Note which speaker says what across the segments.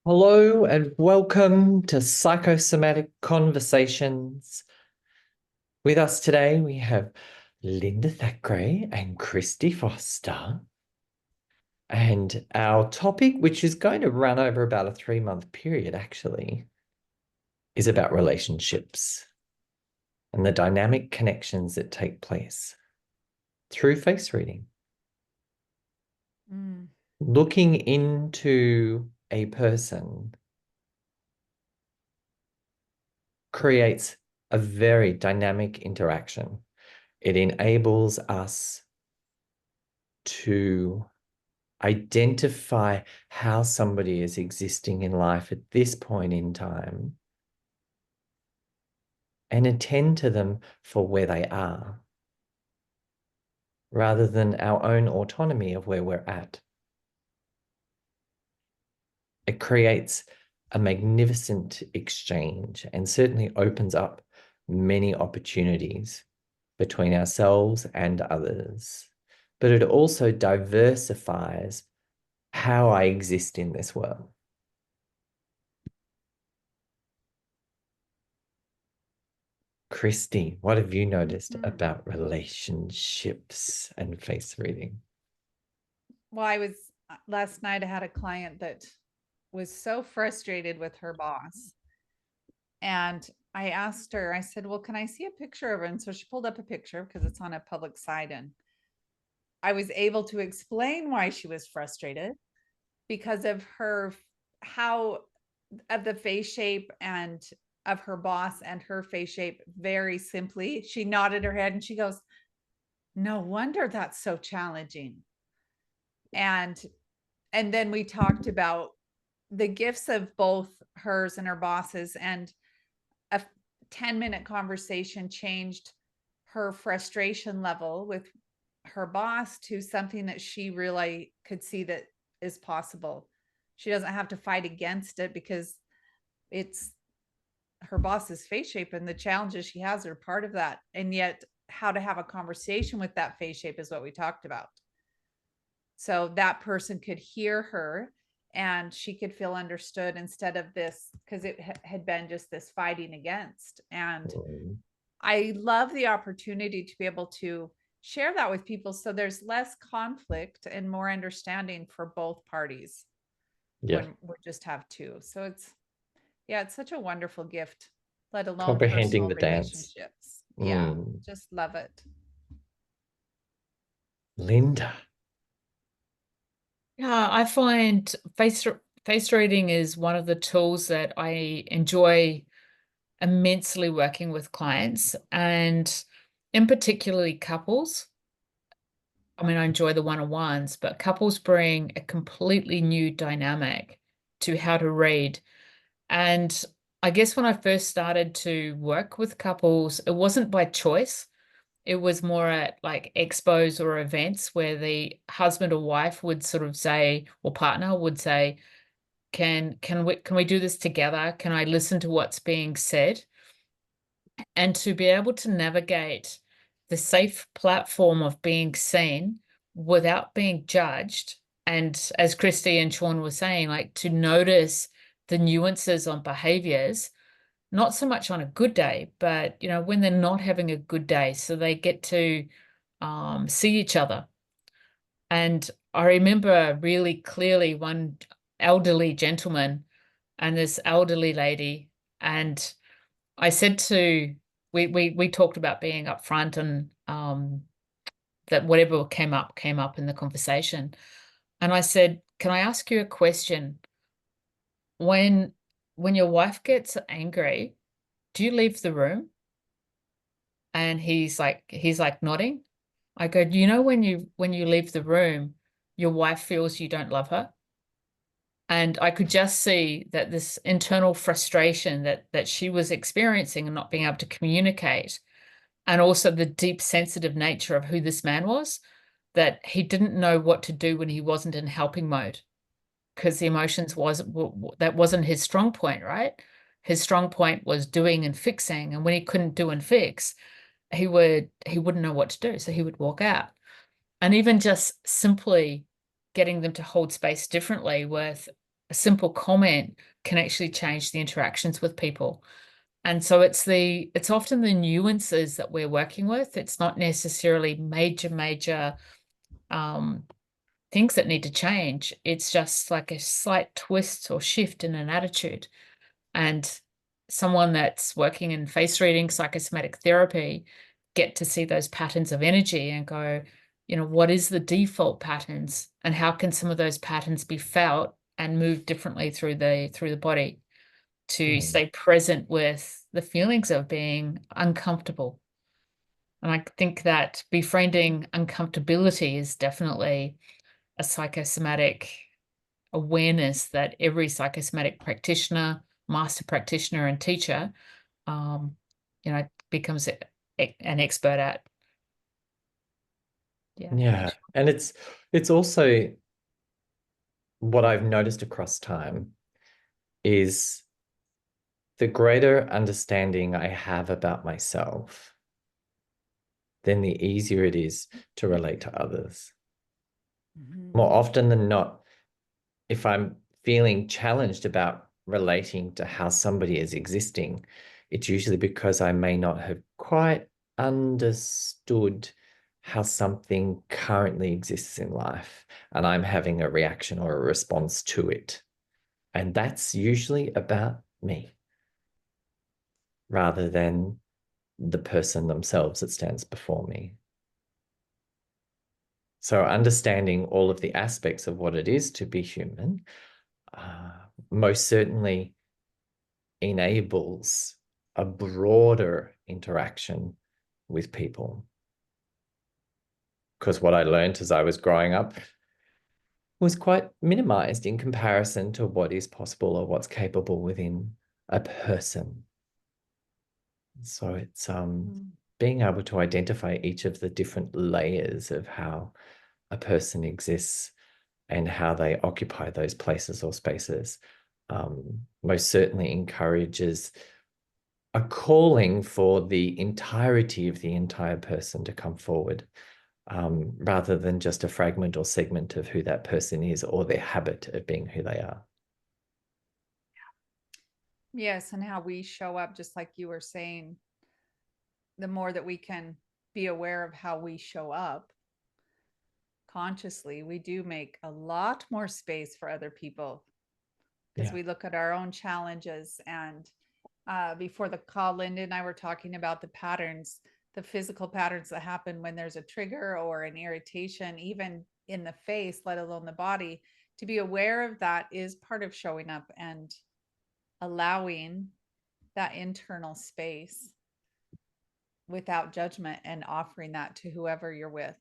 Speaker 1: Hello and welcome to Psychosomatic Conversations. With us today, we have Linda Thackray and Christy Foster. And our topic, which is going to run over about a 3-month period, actually, is about relationships and the dynamic connections that take place through face reading. Looking into a person creates a very dynamic interaction. It enables us to identify how somebody is existing in life at this point in time and attend to them for where they are, rather than our own autonomy of where we're at. It creates a magnificent exchange and certainly opens up many opportunities between ourselves and others. But it also diversifies how I exist in this world. Christy, what have you noticed about relationships and face reading?
Speaker 2: Well, last night I had a client that was so frustrated with her boss. And I asked her, I said, well, can I see a picture of her? And so she pulled up a picture because it's on a public site. And I was able to explain why she was frustrated because of how, of the face shape and of her boss and her face shape. Very simply, she nodded her head and she goes, no wonder that's so challenging. And and then we talked about the gifts of both hers and her bosses, and a 10-minute conversation changed her frustration level with her boss to something that she really could see that is possible. She doesn't have to fight against it because it's her boss's face shape, and the challenges she has are part of that. And yet, how to have a conversation with that face shape is what we talked about. So that person could hear her and she could feel understood instead of this, because it had been just this fighting against. And I love the opportunity to be able to share that with people so there's less conflict and more understanding for both parties
Speaker 1: Yeah,
Speaker 2: when we just have two. So it's such a wonderful gift, let alone
Speaker 1: comprehending
Speaker 2: personal
Speaker 1: the dance.
Speaker 2: relationships. Yeah,
Speaker 1: Mm.
Speaker 2: just love it.
Speaker 1: Linda.
Speaker 3: Yeah, I find face reading is one of the tools that I enjoy immensely working with clients, and in particularly couples. I mean, I enjoy the one-on-ones, but couples bring a completely new dynamic to how to read. And I guess when I first started to work with couples, it wasn't by choice. It was more at like expos or events where the husband or wife would sort of say, or partner would say, can we do this together? Can I listen to what's being said? And to be able to navigate the safe platform of being seen without being judged. And as Christy and Sean were saying, like to notice the nuances on behaviors, not so much on a good day, but when they're not having a good day, so they get to see each other. And I remember really clearly one elderly gentleman and this elderly lady, and I said to we talked about being upfront, and that whatever came up in the conversation. And I said, "Can I ask you a question? When when your wife gets angry, do you leave the room?" And he's like nodding. I go, "You know when you leave the room, your wife feels you don't love her?" And I could just see that this internal frustration that she was experiencing and not being able to communicate, and also the deep sensitive nature of who this man was, that he didn't know what to do when he wasn't in helping mode, because the emotions that wasn't his strong point, right? His strong point was doing and fixing, and when he couldn't do and fix, he wouldn't know what to do, so he would walk out. And even just simply getting them to hold space differently with a simple comment can actually change the interactions with people. And so it's often the nuances that we're working with. It's not necessarily major things that need to change. It's just like a slight twist or shift in an attitude. And someone that's working in face reading, psychosomatic therapy, get to see those patterns of energy and go, what is the default patterns, and how can some of those patterns be felt and move differently through the body to stay present with the feelings of being uncomfortable. And I think that befriending uncomfortability is definitely a psychosomatic awareness that every psychosomatic practitioner, master practitioner, and teacher, becomes an expert at.
Speaker 1: Yeah. And it's also what I've noticed across time is the greater understanding I have about myself, then the easier it is to relate to others. More often than not, if I'm feeling challenged about relating to how somebody is existing, it's usually because I may not have quite understood how something currently exists in life, and I'm having a reaction or a response to it. And that's usually about me rather than the person themselves that stands before me. So understanding all of the aspects of what it is to be human most certainly enables a broader interaction with people. Because what I learned as I was growing up was quite minimized in comparison to what is possible or what's capable within a person. So it's being able to identify each of the different layers of how a person exists and how they occupy those places or spaces most certainly encourages a calling for the entirety of the entire person to come forward, rather than just a fragment or segment of who that person is or their habit of being who they are.
Speaker 2: Yes, and how we show up, just like you were saying, the more that we can be aware of how we show up consciously, we do make a lot more space for other people, because we look at our own challenges. And before the call, Linda and I were talking about the patterns, the physical patterns that happen when there's a trigger or an irritation, even in the face, let alone the body. To be aware of that is part of showing up and allowing that internal space without judgment and offering that to whoever you're with.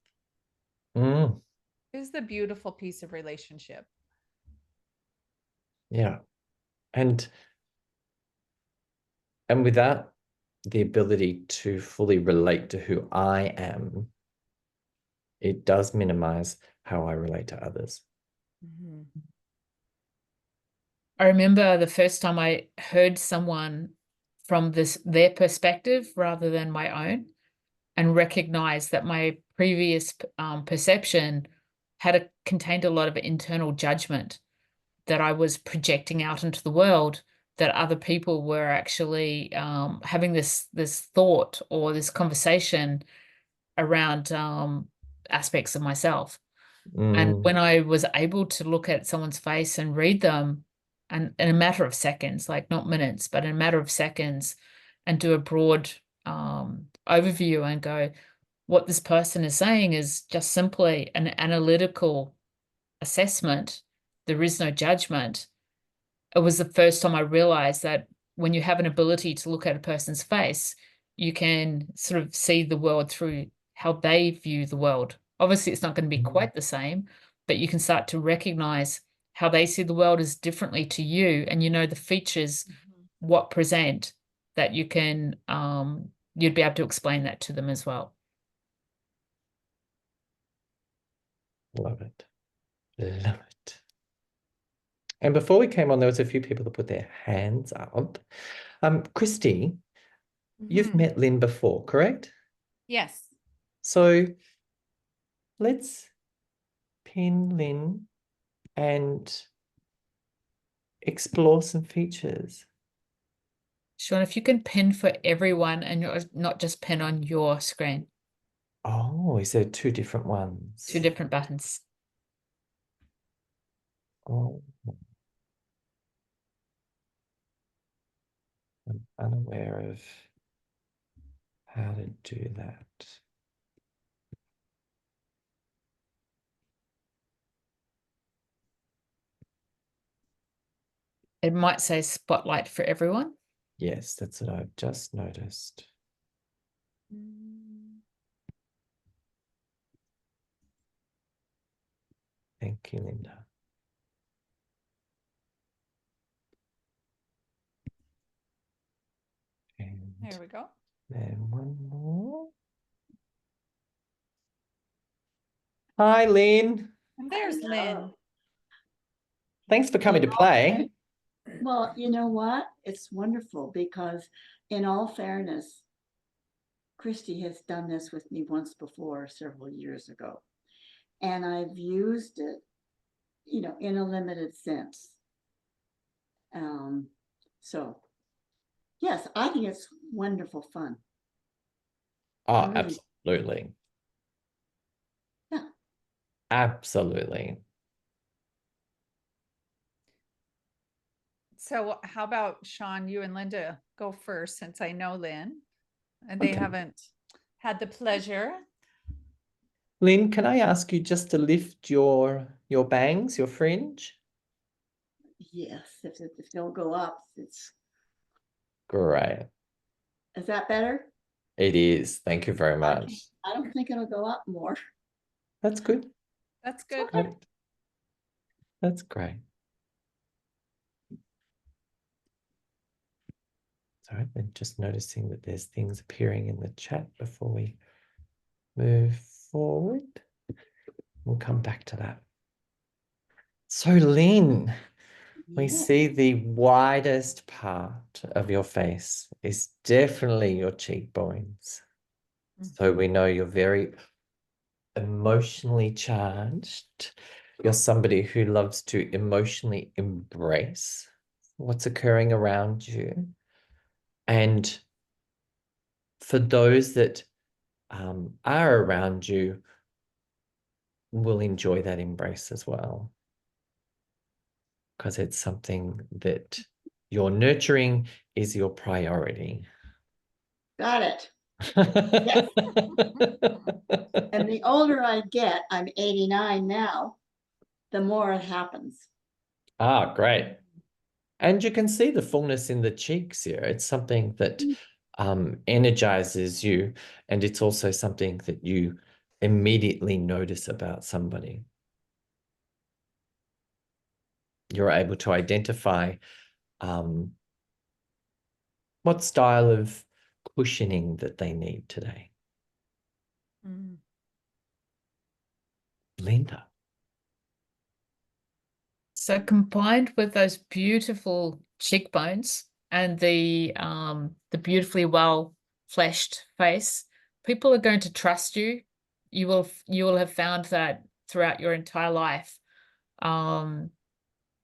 Speaker 2: Is the beautiful piece of relationship.
Speaker 1: Yeah. And without the ability to fully relate to who I am, it does minimize how I relate to others.
Speaker 3: I remember the first time I heard someone from their perspective rather than my own, and recognized that my previous perception contained a lot of internal judgment that I was projecting out into the world, that other people were actually having this thought or this conversation around aspects of myself. And when I was able to look at someone's face and read them, and in a matter of seconds, like not minutes, but in a matter of seconds, and do a broad overview and go, what this person is saying is just simply an analytical assessment. There is no judgment. It was the first time I realized that when you have an ability to look at a person's face, you can sort of see the world through how they view the world. Obviously, it's not going to be quite the same, but you can start to recognize how they see the world as differently to you, and the features, what present, that you can, you'd be able to explain that to them as well.
Speaker 1: Love it. Love it. And before we came on, there was a few people that put their hands up. Christy, you've met Lynn before, correct?
Speaker 2: Yes.
Speaker 1: So let's pin Lynn and explore some features?
Speaker 3: Sean, if you can pin for everyone and not just pin on your screen.
Speaker 1: Oh, is there two different ones?
Speaker 3: Two different buttons.
Speaker 1: Oh, I'm unaware of how to do that.
Speaker 3: It might say spotlight for everyone.
Speaker 1: Yes, that's what I've just noticed. Thank you, Linda. And
Speaker 2: There we go.
Speaker 1: then one more. Hi, Lynn.
Speaker 2: And there's Lynn.
Speaker 1: Thanks for coming to play.
Speaker 4: Well, you know what? It's wonderful because, in all fairness, Christy has done this with me once before, several years ago. And I've used it, you know, in a limited sense. So, yes, I think it's wonderful fun.
Speaker 1: Oh,
Speaker 4: Really?
Speaker 1: absolutely.
Speaker 4: Yeah.
Speaker 1: Absolutely.
Speaker 2: So how about Sean, you and Linda go first since I know Lynn and they
Speaker 1: Okay.
Speaker 2: haven't had the pleasure.
Speaker 1: Lynn, can I ask you just to lift your bangs, your fringe?
Speaker 4: Yes, if they don't go up, it's.
Speaker 1: Great.
Speaker 4: Is that better?
Speaker 1: It is. Thank you very much.
Speaker 4: I don't think it'll go up more.
Speaker 1: That's good.
Speaker 2: That's good.
Speaker 4: Okay.
Speaker 1: That's great. Sorry, I'm just noticing that there's things appearing in the chat before we move forward. We'll come back to that. So, Lynn, we
Speaker 4: Yeah.
Speaker 1: see the widest part of your face is definitely your cheekbones. So we know you're very emotionally charged. You're somebody who loves to emotionally embrace what's occurring around you. And for those that are around you, will enjoy that embrace as well. Because it's something that you're nurturing is your priority.
Speaker 4: Got it. And the older I get, I'm 89 now, the more it happens.
Speaker 1: Ah, great. And you can see the fullness in the cheeks here. It's something that energizes you, and it's also something that you immediately notice about somebody. You're able to identify what style of cushioning that they need today. Linda.
Speaker 3: So combined with those beautiful cheekbones and the beautifully well fleshed face, people are going to trust you. You will have found that throughout your entire life, that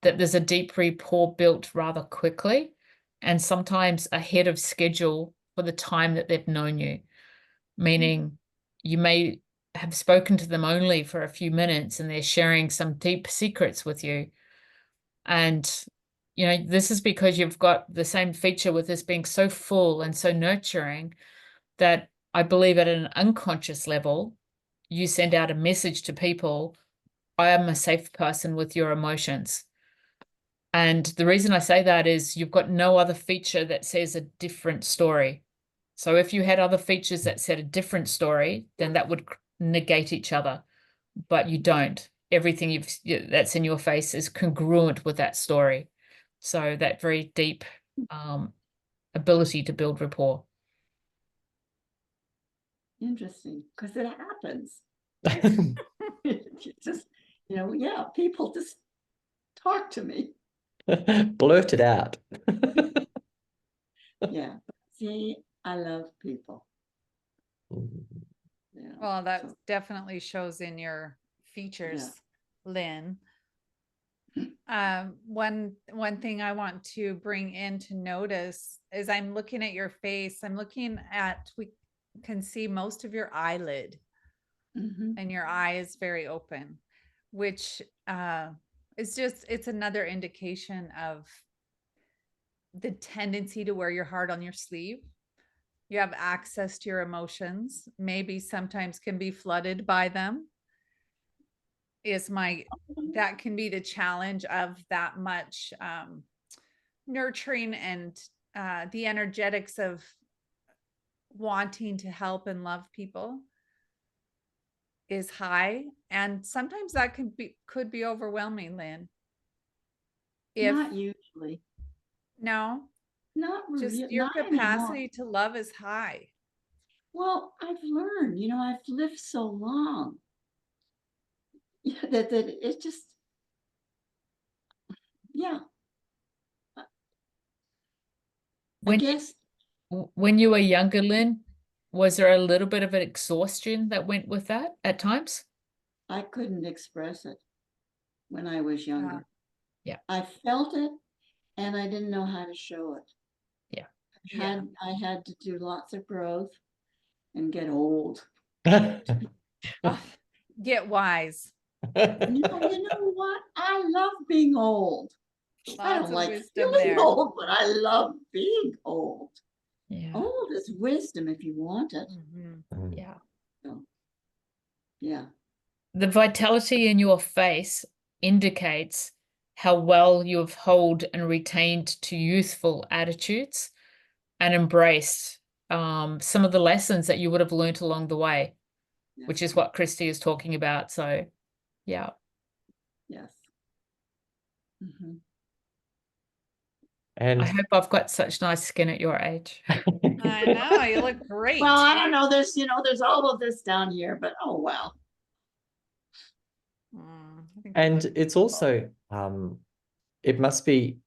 Speaker 3: there's a deep rapport built rather quickly, and sometimes ahead of schedule for the time that they've known you. Meaning, you may have spoken to them only for a few minutes, and they're sharing some deep secrets with you. And, you know, this is because you've got the same feature with this being so full and so nurturing that I believe at an unconscious level, you send out a message to people, I am a safe person with your emotions. And the reason I say that is you've got no other feature that says a different story. So if you had other features that said a different story, then that would negate each other, but you don't. Everything that's in your face is congruent with that story. So that very deep ability to build rapport.
Speaker 4: Interesting, because it happens. Just, you know, yeah, people just talk to me.
Speaker 1: Blurt it out.
Speaker 4: Yeah. See, I love people. Yeah.
Speaker 2: Well, that definitely shows in your features, Lynn. One thing I want to bring into notice is I'm looking at your face. I'm looking at, we can see most of your eyelid, and your eye is very open, which is just, it's another indication of the tendency to wear your heart on your sleeve. You have access to your emotions, maybe sometimes can be flooded by them. That can be the challenge of that much nurturing and the energetics of wanting to help and love people is high. And sometimes that could be overwhelming, Lynn.
Speaker 4: Not usually.
Speaker 2: No,
Speaker 4: Not really.
Speaker 2: just your
Speaker 4: Not
Speaker 2: capacity
Speaker 4: anymore.
Speaker 2: to love is high.
Speaker 4: Well, I've learned, I've lived so long that it just, yeah. I guess
Speaker 3: When you were younger, Lynn, was there a little bit of an exhaustion that went with that at times?
Speaker 4: I couldn't express it when I was younger.
Speaker 3: Yeah.
Speaker 4: I felt it and I didn't know how to show it.
Speaker 3: Yeah.
Speaker 4: I had to do lots of growth and get old.
Speaker 2: Oh, get wise.
Speaker 4: You know what? I love being old. I
Speaker 2: Lots
Speaker 4: don't
Speaker 2: of
Speaker 4: like
Speaker 2: wisdom
Speaker 4: feeling
Speaker 2: there.
Speaker 4: old, but I love being old.
Speaker 3: Yeah.
Speaker 4: Old is wisdom if you want it.
Speaker 3: Yeah.
Speaker 4: So, yeah.
Speaker 3: The vitality in your face indicates how well you have held and retained to youthful attitudes and embraced some of the lessons that you would have learnt along the way,
Speaker 4: Yes.
Speaker 3: which is what Christy is talking about. So, yeah.
Speaker 4: Yes.
Speaker 1: And
Speaker 3: I hope I've got such nice skin at your age.
Speaker 2: I know, you look great.
Speaker 4: Well, I don't know. There's all of this down here, but oh well.
Speaker 1: And it's also it must be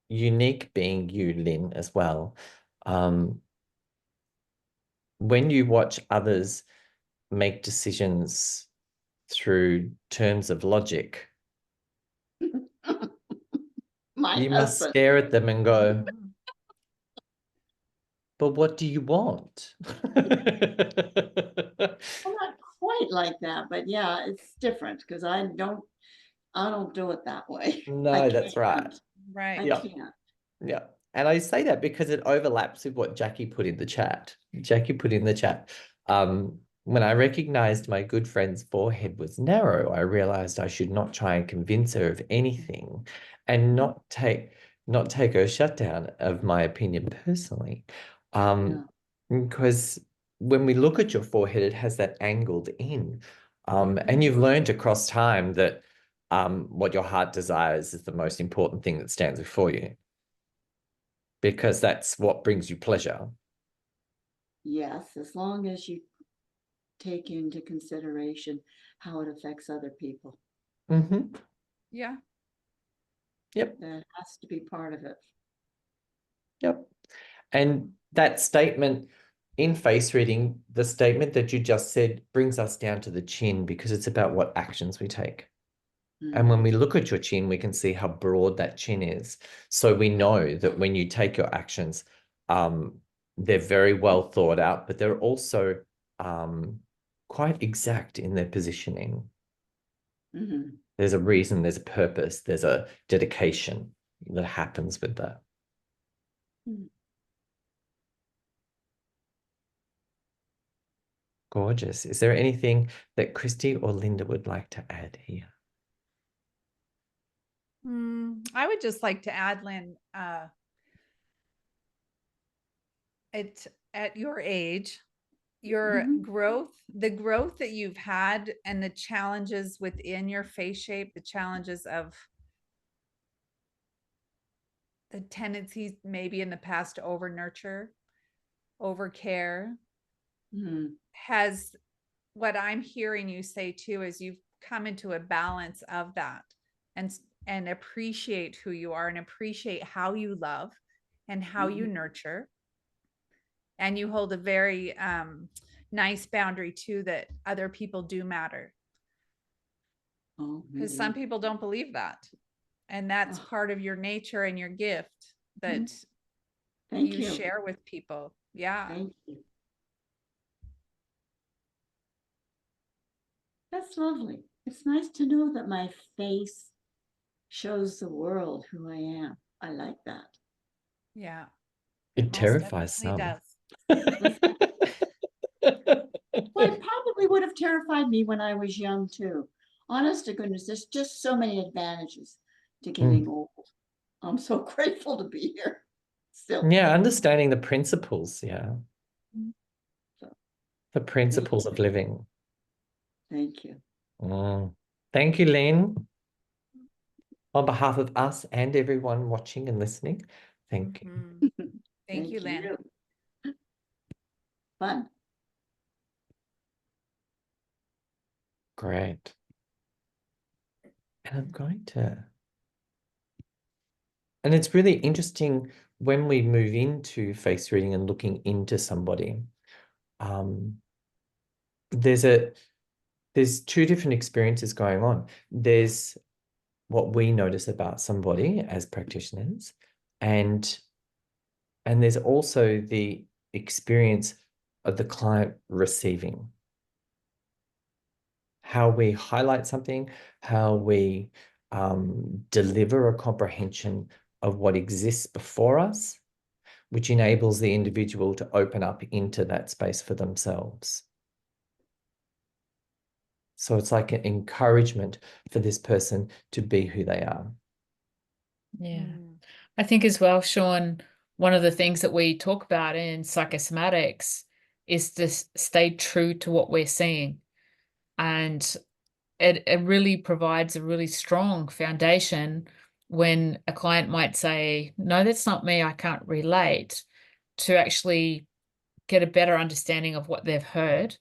Speaker 1: unique being you, Lynn, as well. When you watch others make decisions through terms of logic, you must stare at them and go, but what do you want?
Speaker 4: Well, not quite like that, but yeah, it's different because I don't do it that way.
Speaker 1: No, that's right.
Speaker 2: Right.
Speaker 4: I can't.
Speaker 1: Yeah. And I say that because it overlaps with what Jackie put in the chat. Jackie put in the chat. When I recognized my good friend's forehead was narrow, I realized I should not try and convince her of anything and not take her shutdown of my opinion personally. Because when we look at your forehead, it has that angled in. And you've learned across time that what your heart desires is the most important thing that stands before you, because that's what brings you pleasure.
Speaker 4: Yes, as long as you take into consideration how it affects other people.
Speaker 2: Yeah.
Speaker 1: Yep.
Speaker 4: That has to be part of it.
Speaker 1: Yep. And that statement in face reading, the statement that you just said, brings us down to the chin, because it's about what actions we take. And when we look at your chin, we can see how broad that chin is. So we know that when you take your actions, they're very well thought out, but they're also quite exact in their positioning. There's a reason, there's a purpose, there's a dedication that happens with that. Gorgeous. Is there anything that Christy or Linda would like to add here?
Speaker 2: I would just like to add, Lynn, at your age, your growth, the growth that you've had and the challenges within your face shape, the challenges of the tendencies maybe in the past to over nurture, over care, has, what I'm hearing you say too is you've come into a balance of that and appreciate who you are and appreciate how you love and how you nurture. And you hold a very nice boundary too, that other people do matter. Because some people don't believe that. And that's
Speaker 4: Oh.
Speaker 2: part of your nature and your gift that
Speaker 4: Thank
Speaker 2: you
Speaker 4: you.
Speaker 2: share with people. Yeah.
Speaker 4: Thank you. That's lovely. It's nice to know that my face shows the world who I am. I like that.
Speaker 2: Yeah.
Speaker 1: It
Speaker 2: Most
Speaker 1: terrifies
Speaker 2: definitely
Speaker 1: some.
Speaker 2: does.
Speaker 4: Well, it probably would have terrified me when I was young too. Honest to goodness, there's just so many advantages to getting old. I'm so grateful to be here still.
Speaker 1: Yeah, understanding the principles. Yeah.
Speaker 4: So,
Speaker 1: The principles of living.
Speaker 4: thank you.
Speaker 1: Thank you, Lynn. On behalf of us and everyone watching and listening, thank you.
Speaker 2: Mhm. Thank you, Lynn.
Speaker 4: Fun.
Speaker 1: Great. And I'm going to, and it's really interesting when we move into face reading and looking into somebody. There's two different experiences going on. There's what we notice about somebody as practitioners, and there's also the experience of the client receiving. How we highlight something, how we deliver a comprehension of what exists before us, which enables the individual to open up into that space for themselves. So it's like an encouragement for this person to be who they are.
Speaker 3: Yeah. I think as well, Sean, one of the things that we talk about in psychosomatics is to stay true to what we're seeing. And it really provides a really strong foundation when a client might say, no, that's not me, I can't relate, to actually get a better understanding of what they've heard,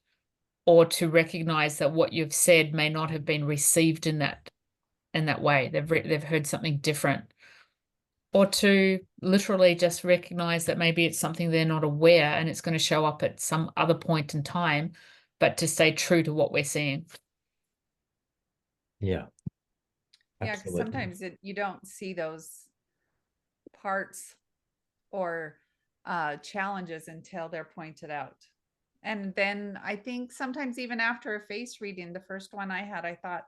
Speaker 3: or to recognize that what you've said may not have been received in that way. They've heard something different. Or to literally just recognize that maybe it's something they're not aware and it's going to show up at some other point in time, but to stay true to what we're seeing.
Speaker 1: Yeah.
Speaker 2: Yeah, because sometimes you don't see those parts or challenges until they're pointed out. And then I think sometimes even after a face reading, the first one I had, I thought,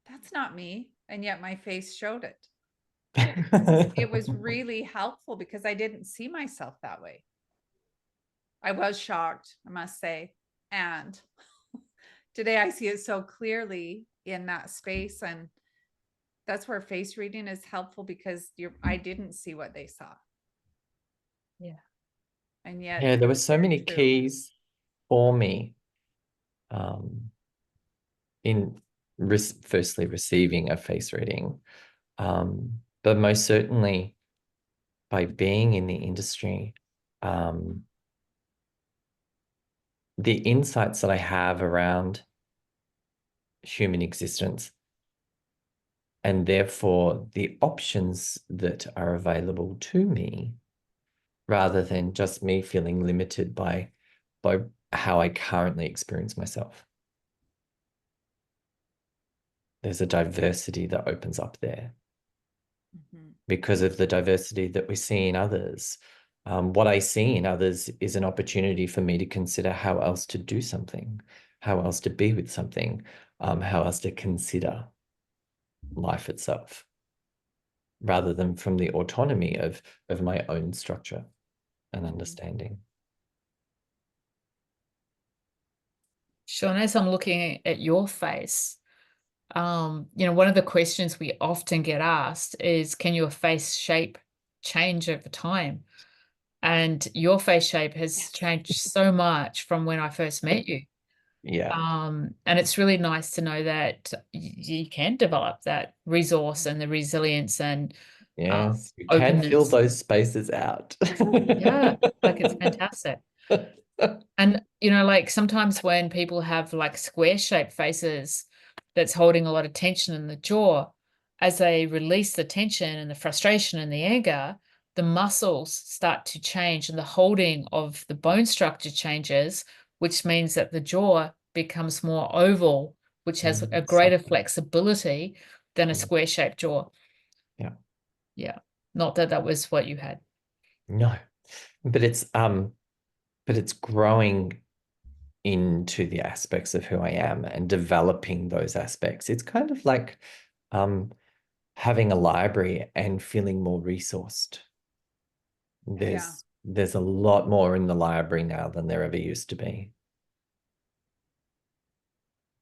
Speaker 2: that's not me. And yet my face showed it. It was really helpful because I didn't see myself that way. I was shocked, I must say. And today I see it so clearly in that space. And that's where face reading is helpful, because I didn't see what they saw.
Speaker 3: Yeah.
Speaker 2: And yet,
Speaker 1: yeah, there were so many
Speaker 2: true.
Speaker 1: keys for me in firstly receiving a face reading, but most certainly by being in the industry, the insights that I have around human existence, and therefore the options that are available to me, rather than just me feeling limited by how I currently experience myself. There's a diversity that opens up there because of the diversity that we see in others. What I see in others is an opportunity for me to consider how else to do something, how else to be with something, how else to consider life itself, rather than from the autonomy of my own structure and understanding.
Speaker 3: Sean, as I'm looking at your face, one of the questions we often get asked is, can your face shape change over time? And your face shape has changed so much from when I first met you.
Speaker 1: Yeah.
Speaker 3: And it's really nice to know that you can develop that resource and the resilience and
Speaker 1: yes, you can fill those spaces out.
Speaker 3: Yeah, like it's fantastic. And like sometimes when people have like square shaped faces that's holding a lot of tension in the jaw, as they release the tension and the frustration and the anger, the muscles start to change and the holding of the bone structure changes, which means that the jaw becomes more oval, which has a greater flexibility than a square shaped jaw.
Speaker 1: Yeah.
Speaker 3: Yeah. Not that that was what you had.
Speaker 1: No, but it's growing into the aspects of who I am and developing those aspects. It's kind of like having a library and feeling more resourced. There's a lot more in the library now than there ever used to be.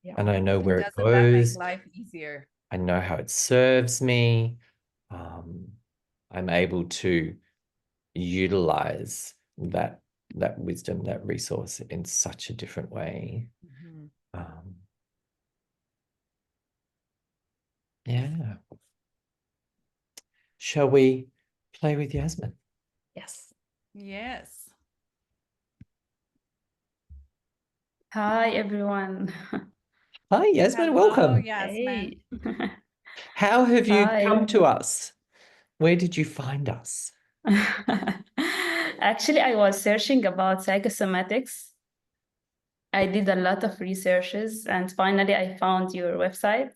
Speaker 3: Yeah.
Speaker 1: And I know where it
Speaker 2: Doesn't that make
Speaker 1: goes.
Speaker 2: life easier?
Speaker 1: I know how it serves me. I'm able to utilize that wisdom, that resource in such a different way. Yeah. Shall we play with Yasmin?
Speaker 3: Yes.
Speaker 2: Yes.
Speaker 5: Hi, everyone.
Speaker 1: Hi, Yasmin.
Speaker 2: Hello,
Speaker 1: Welcome.
Speaker 2: Yasmin.
Speaker 3: Hey.
Speaker 1: How have you
Speaker 5: Hi.
Speaker 1: come to us? Where did you find us?
Speaker 5: Actually, I was searching about psychosomatics. I did a lot of researches and finally I found your website.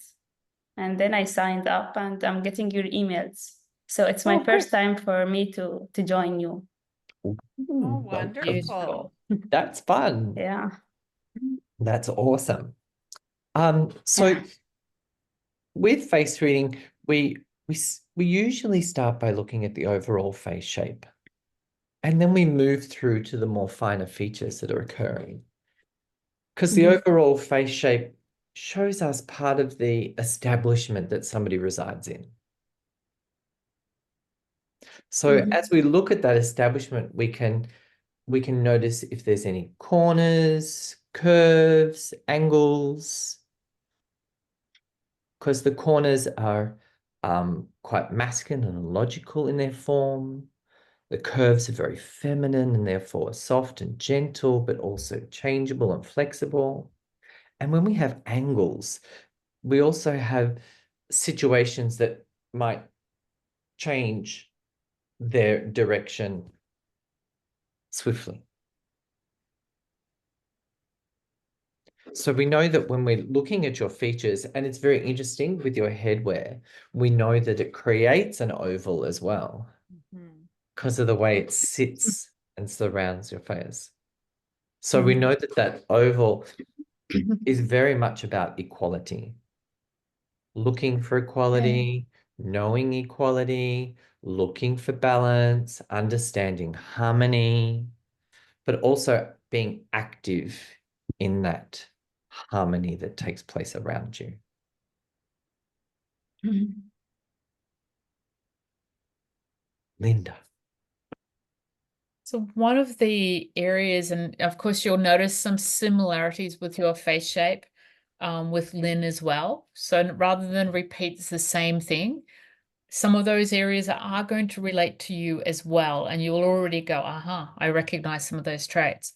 Speaker 5: And then I signed up and I'm getting your emails. So it's my first time for me to join you.
Speaker 2: Oh, wonderful.
Speaker 3: Beautiful.
Speaker 1: That's fun.
Speaker 5: Yeah.
Speaker 1: That's awesome. So
Speaker 5: Yeah.
Speaker 1: with face reading, we usually start by looking at the overall face shape. And then we move through to the more finer features that are occurring. Because the overall face shape shows us part of the establishment that somebody resides in. So as we look at that establishment, we can notice if there's any corners, curves, angles, because the corners are quite masculine and logical in their form. The curves are very feminine and therefore soft and gentle, but also changeable and flexible. And when we have angles, we also have situations that might change their direction swiftly. So we know that when we're looking at your features, and it's very interesting with your headwear, we know that it creates an oval as well because of the way it sits and surrounds your face. So we know that that oval is very much about equality, looking for equality, knowing equality, looking for balance, understanding harmony, but also being active in that harmony that takes place around you. Linda.
Speaker 3: So one of the areas, and of course you'll notice some similarities with your face shape with Lynn as well. So rather than repeat the same thing, some of those areas are going to relate to you as well. And you'll already go, aha, I recognize some of those traits.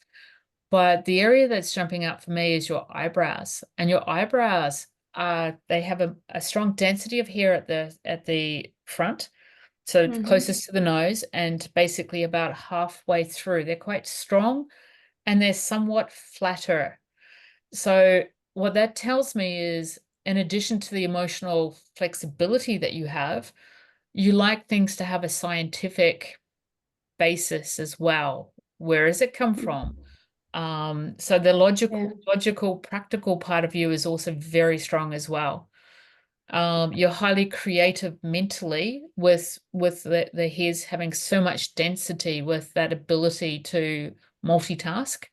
Speaker 3: But the area that's jumping out for me is your eyebrows. And your eyebrows they have a strong density of hair at the front. So closest to the nose and basically about halfway through. They're quite strong and they're somewhat flatter. So what that tells me is, in addition to the emotional flexibility that you have, you like things to have a scientific basis as well. Where does it come from? So the logical, practical part of you is also very strong as well. You're highly creative mentally with the hairs having so much density with that ability to multitask.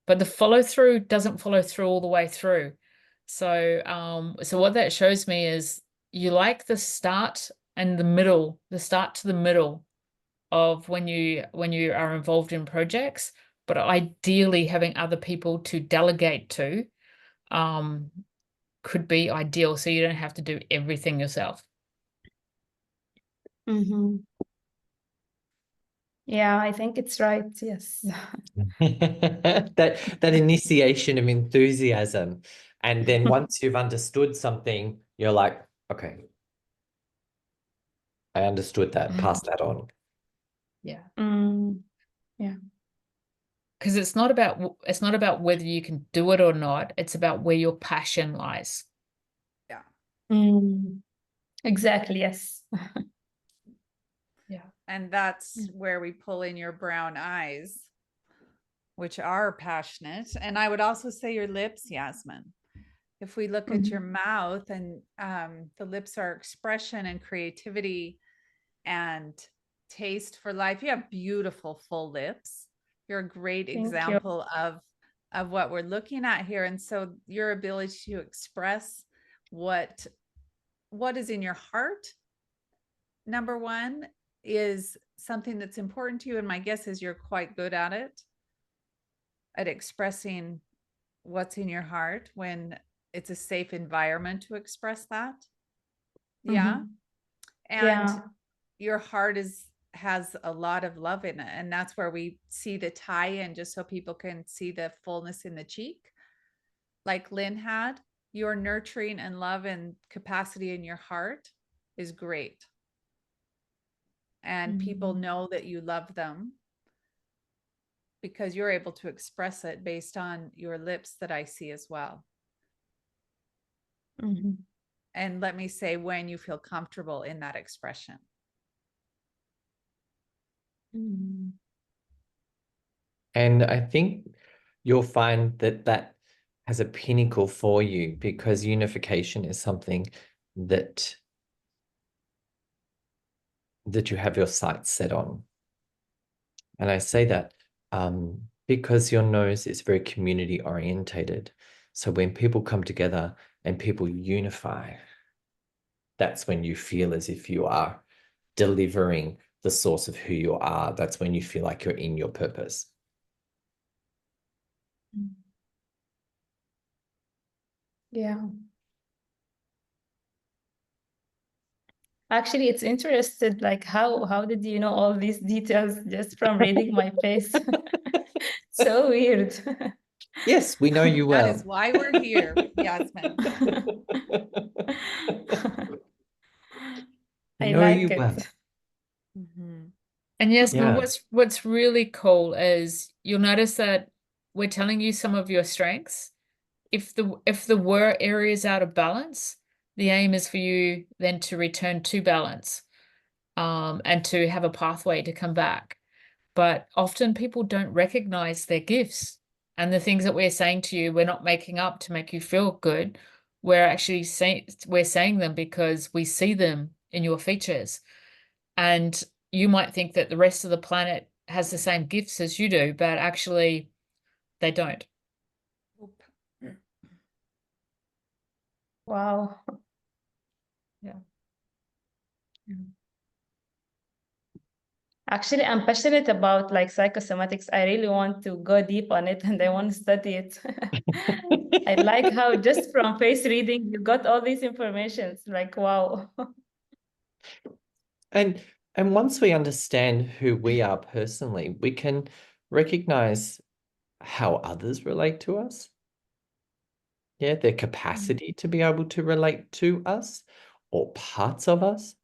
Speaker 3: But the follow through doesn't follow through all the way through. So so what that shows me is you like the start and the middle, the start to the middle of when you are involved in projects, but ideally having other people to delegate to could be ideal, so you don't have to do everything yourself.
Speaker 5: Yeah, I think it's right. Yes.
Speaker 1: that initiation of enthusiasm, and then once you've understood something, you're like, okay, I understood that, pass that on.
Speaker 3: Yeah.
Speaker 5: Yeah.
Speaker 3: Because it's not about whether you can do it or not, it's about where your passion lies.
Speaker 2: Yeah.
Speaker 5: Exactly, yes.
Speaker 3: Yeah.
Speaker 2: And that's
Speaker 5: Yeah.
Speaker 2: where we pull in your brown eyes, which are passionate. And I would also say your lips, Yasmin. If we look at your mouth, and the lips are expression and creativity and taste for life. You have beautiful full lips. You're a great
Speaker 5: Thank you.
Speaker 2: example of what we're looking at here. And so your ability to express what is in your heart, number one, is something that's important to you. And my guess is you're quite good at it, at expressing what's in your heart when it's a safe environment to express that. Yeah. And
Speaker 5: Yeah.
Speaker 2: your heart has a lot of love in it. And that's where we see the tie-in, just so people can see the fullness in the cheek. Like Lynn had, your nurturing and love and capacity in your heart is great. And people know that you love them because you're able to express it based on your lips that I see as well. And let me say, when you feel comfortable in that expression.
Speaker 1: And I think you'll find that that has a pinnacle for you, because unification is something that you have your sights set on. And I say that because your nose is very community orientated. So when people come together and people unify, that's when you feel as if you are delivering the source of who you are. That's when you feel like you're in your purpose.
Speaker 5: Yeah. Actually, it's interested, like how did you know all these details just from reading my face? So weird.
Speaker 1: Yes, we know you well.
Speaker 2: That is why we're here, Yasmin.
Speaker 5: I
Speaker 1: know
Speaker 5: like
Speaker 1: you
Speaker 5: it.
Speaker 1: well.
Speaker 3: And Yasmin,
Speaker 1: Yeah.
Speaker 3: what's really cool is you'll notice that we're telling you some of your strengths. If there were areas out of balance, the aim is for you then to return to balance, and to have a pathway to come back. But often people don't recognize their gifts, and the things that we're saying to you, we're not making up to make you feel good. We're actually saying them because we see them in your features. And you might think that the rest of the planet has the same gifts as you do, but actually they don't.
Speaker 5: Wow.
Speaker 3: Yeah.
Speaker 5: Actually, I'm passionate about like psychosomatics. I really want to go deep on it and I want to study it. I like how just from face reading, you got all these informations. Like, wow.
Speaker 1: And once we understand who we are personally, we can recognize how others relate to us. Yeah, their capacity to be able to relate to us or parts of us.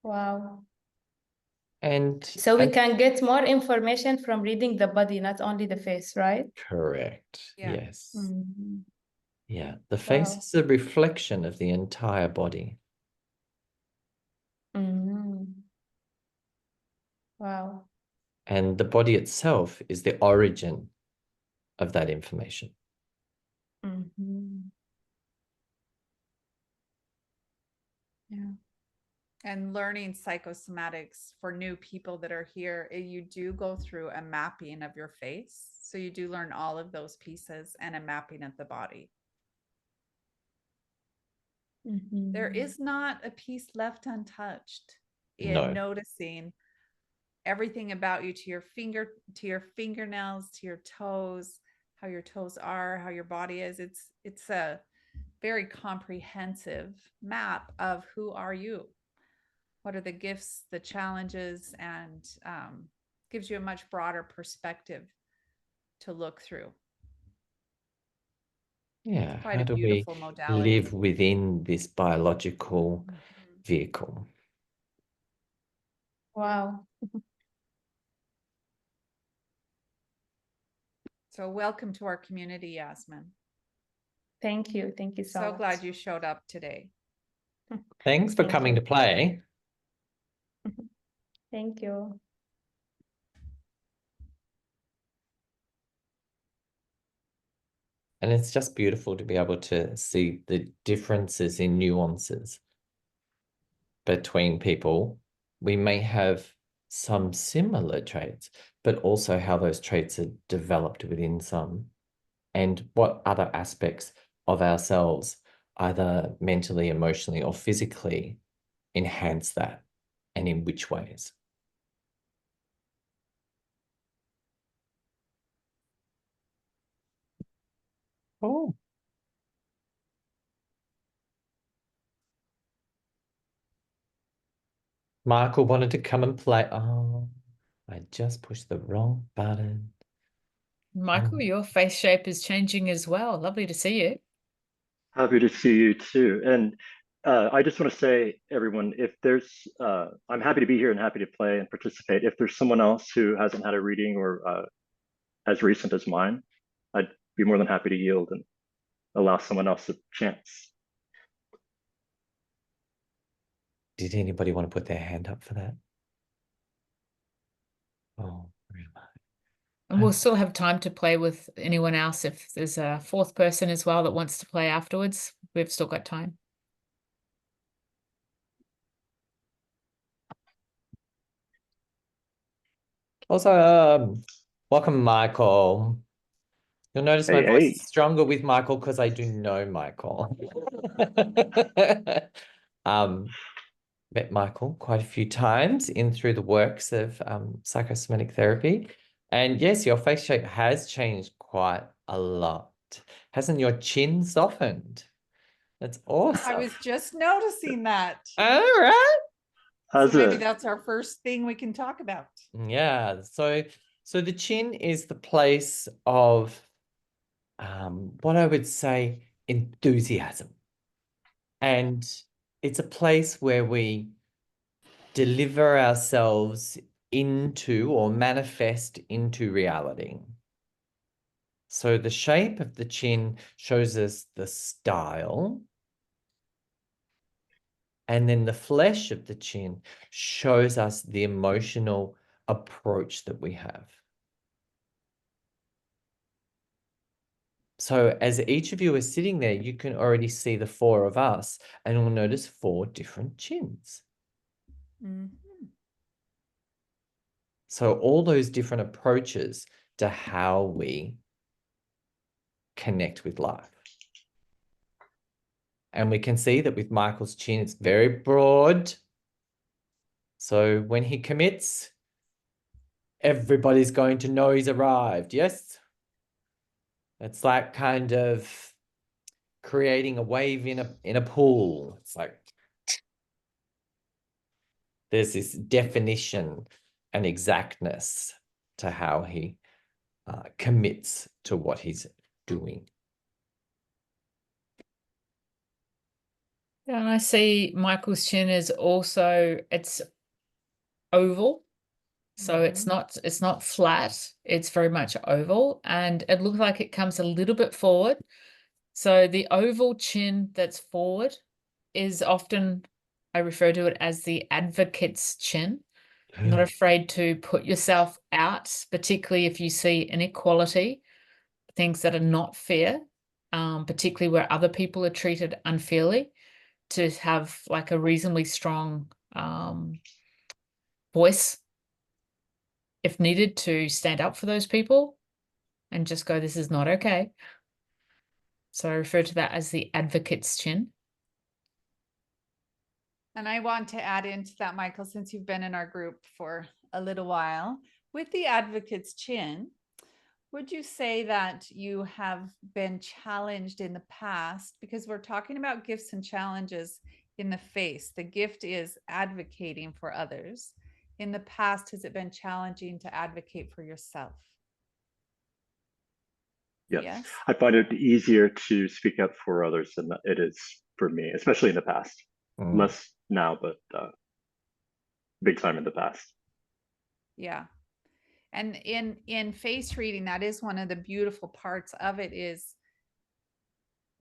Speaker 5: Wow.
Speaker 1: And
Speaker 5: So we can get more information from reading the body, not only the face, right?
Speaker 1: correct.
Speaker 2: Yeah.
Speaker 1: Yes. Yeah. The face
Speaker 5: Wow.
Speaker 1: is a reflection of the entire body.
Speaker 5: Wow.
Speaker 1: And the body itself is the origin of that information.
Speaker 5: Yeah.
Speaker 2: And learning psychosomatics for new people that are here, you do go through a mapping of your face. So you do learn all of those pieces and a mapping of the body. There is not a piece left untouched in noticing everything about you, to your fingernails, to your toes, how your toes are, how your body is. It's a very comprehensive map of who are you. What are the gifts, the challenges, and gives you a much broader perspective to look through.
Speaker 1: Yeah.
Speaker 2: Quite
Speaker 1: How
Speaker 2: a
Speaker 1: do we
Speaker 2: beautiful modality.
Speaker 1: live within this biological vehicle?
Speaker 5: Wow.
Speaker 2: So welcome to our community, Yasmin.
Speaker 5: Thank you. Thank you so
Speaker 2: So
Speaker 5: much.
Speaker 2: glad you showed up today.
Speaker 1: Thanks for
Speaker 5: Thank
Speaker 1: coming
Speaker 5: you.
Speaker 1: to play.
Speaker 5: Thank you.
Speaker 1: And it's just beautiful to be able to see the differences in nuances between people. We may have some similar traits, but also how those traits are developed within some, and what other aspects of ourselves, either mentally, emotionally, or physically, enhance that, and in which ways. Oh. Michael wanted to come and play. Oh, I just pushed the wrong button.
Speaker 3: Michael, your face shape is changing as well. Lovely to see you.
Speaker 6: Happy to see you too. And I just want to say, everyone, if there's, I'm happy to be here and happy to play and participate. If there's someone else who hasn't had a reading or as recent as mine, I'd be more than happy to yield and allow someone else a chance.
Speaker 1: Did anybody want to put their hand up for that? Oh, really?
Speaker 3: And we'll still have time to play with anyone else. If there's a fourth person as well that wants to play afterwards, we've still got time.
Speaker 1: Also, welcome, Michael. You'll notice my voice is stronger with Michael because I do know Michael. Met Michael quite a few times in through the works of psychosomatic therapy. And yes, your face shape has changed quite a lot. Hasn't your chin softened? That's awesome.
Speaker 2: I was just noticing that.
Speaker 1: All right.
Speaker 2: So maybe that's our first thing we can talk about.
Speaker 1: Yeah. So the chin is the place of what I would say enthusiasm. And it's a place where we deliver ourselves into or manifest into reality. So the shape of the chin shows us the style. And then the flesh of the chin shows us the emotional approach that we have. So as each of you are sitting there, you can already see the four of us, and you'll notice 4 different chins.
Speaker 2: Mm-hmm.
Speaker 1: So all those different approaches to how we connect with life. And we can see that with Michael's chin, it's very broad. So when he commits, everybody's going to know he's arrived, yes? It's like kind of creating a wave in a pool. It's like there's this definition and exactness to how he commits to what he's doing.
Speaker 3: Yeah, and I see Michael's chin is also, it's oval. So it's not flat, it's very much oval, and it looks like it comes a little bit forward. So the oval chin that's forward is often, I refer to it as the advocate's chin. Not afraid to put yourself out, particularly if you see inequality, things that are not fair, particularly where other people are treated unfairly, to have like a reasonably strong voice if needed to stand up for those people and just go, this is not okay. So I refer to that as the advocate's chin.
Speaker 2: And I want to add into that, Michael, since you've been in our group for a little while, with the advocate's chin, would you say that you have been challenged in the past? Because we're talking about gifts and challenges in the face. The gift is advocating for others. In the past, has it been challenging to advocate for yourself?
Speaker 6: Yes. I find it easier to speak up for others than it is for me, especially in the past. Less now, but big time in the past.
Speaker 2: Yeah. And in face reading, that is one of the beautiful parts of it, is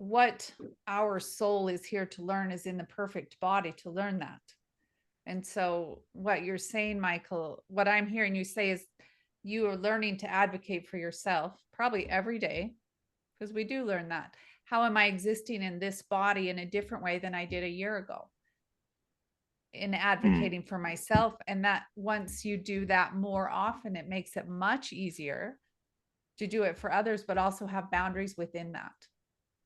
Speaker 2: what our soul is here to learn is in the perfect body to learn that. And so what you're saying, Michael, what I'm hearing you say is you are learning to advocate for yourself probably every day, because we do learn that. How am I existing in this body in a different way than I did a year ago? In advocating for myself. And that once you do that more often, it makes it much easier to do it for others, but also have boundaries within that,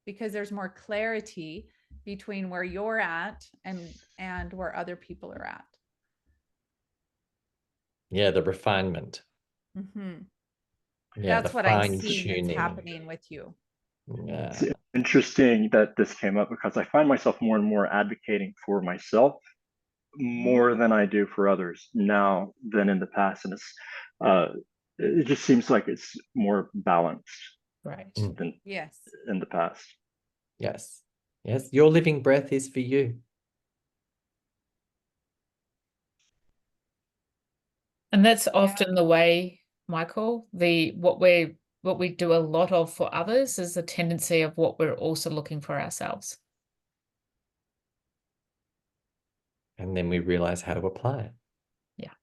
Speaker 2: because there's more clarity between where you're at and where other people are at.
Speaker 1: Yeah, the refinement.
Speaker 2: Mm-hmm.
Speaker 1: Yeah,
Speaker 2: That's
Speaker 1: the
Speaker 2: what I'm
Speaker 1: fine
Speaker 2: seeing that's
Speaker 1: tuning.
Speaker 2: happening with you.
Speaker 1: Yeah.
Speaker 6: It's interesting that this came up because I find myself more and more advocating for myself more than I do for others now than in the past. And it just seems like it's more balanced
Speaker 3: Right.
Speaker 6: than
Speaker 2: Yes.
Speaker 6: in the past.
Speaker 1: Yes. Yes. Your living breath is for you.
Speaker 3: And that's often the way, Michael, what we do a lot of for others is the tendency of what we're also looking for ourselves.
Speaker 1: And then we realize how to apply it.
Speaker 3: Yeah.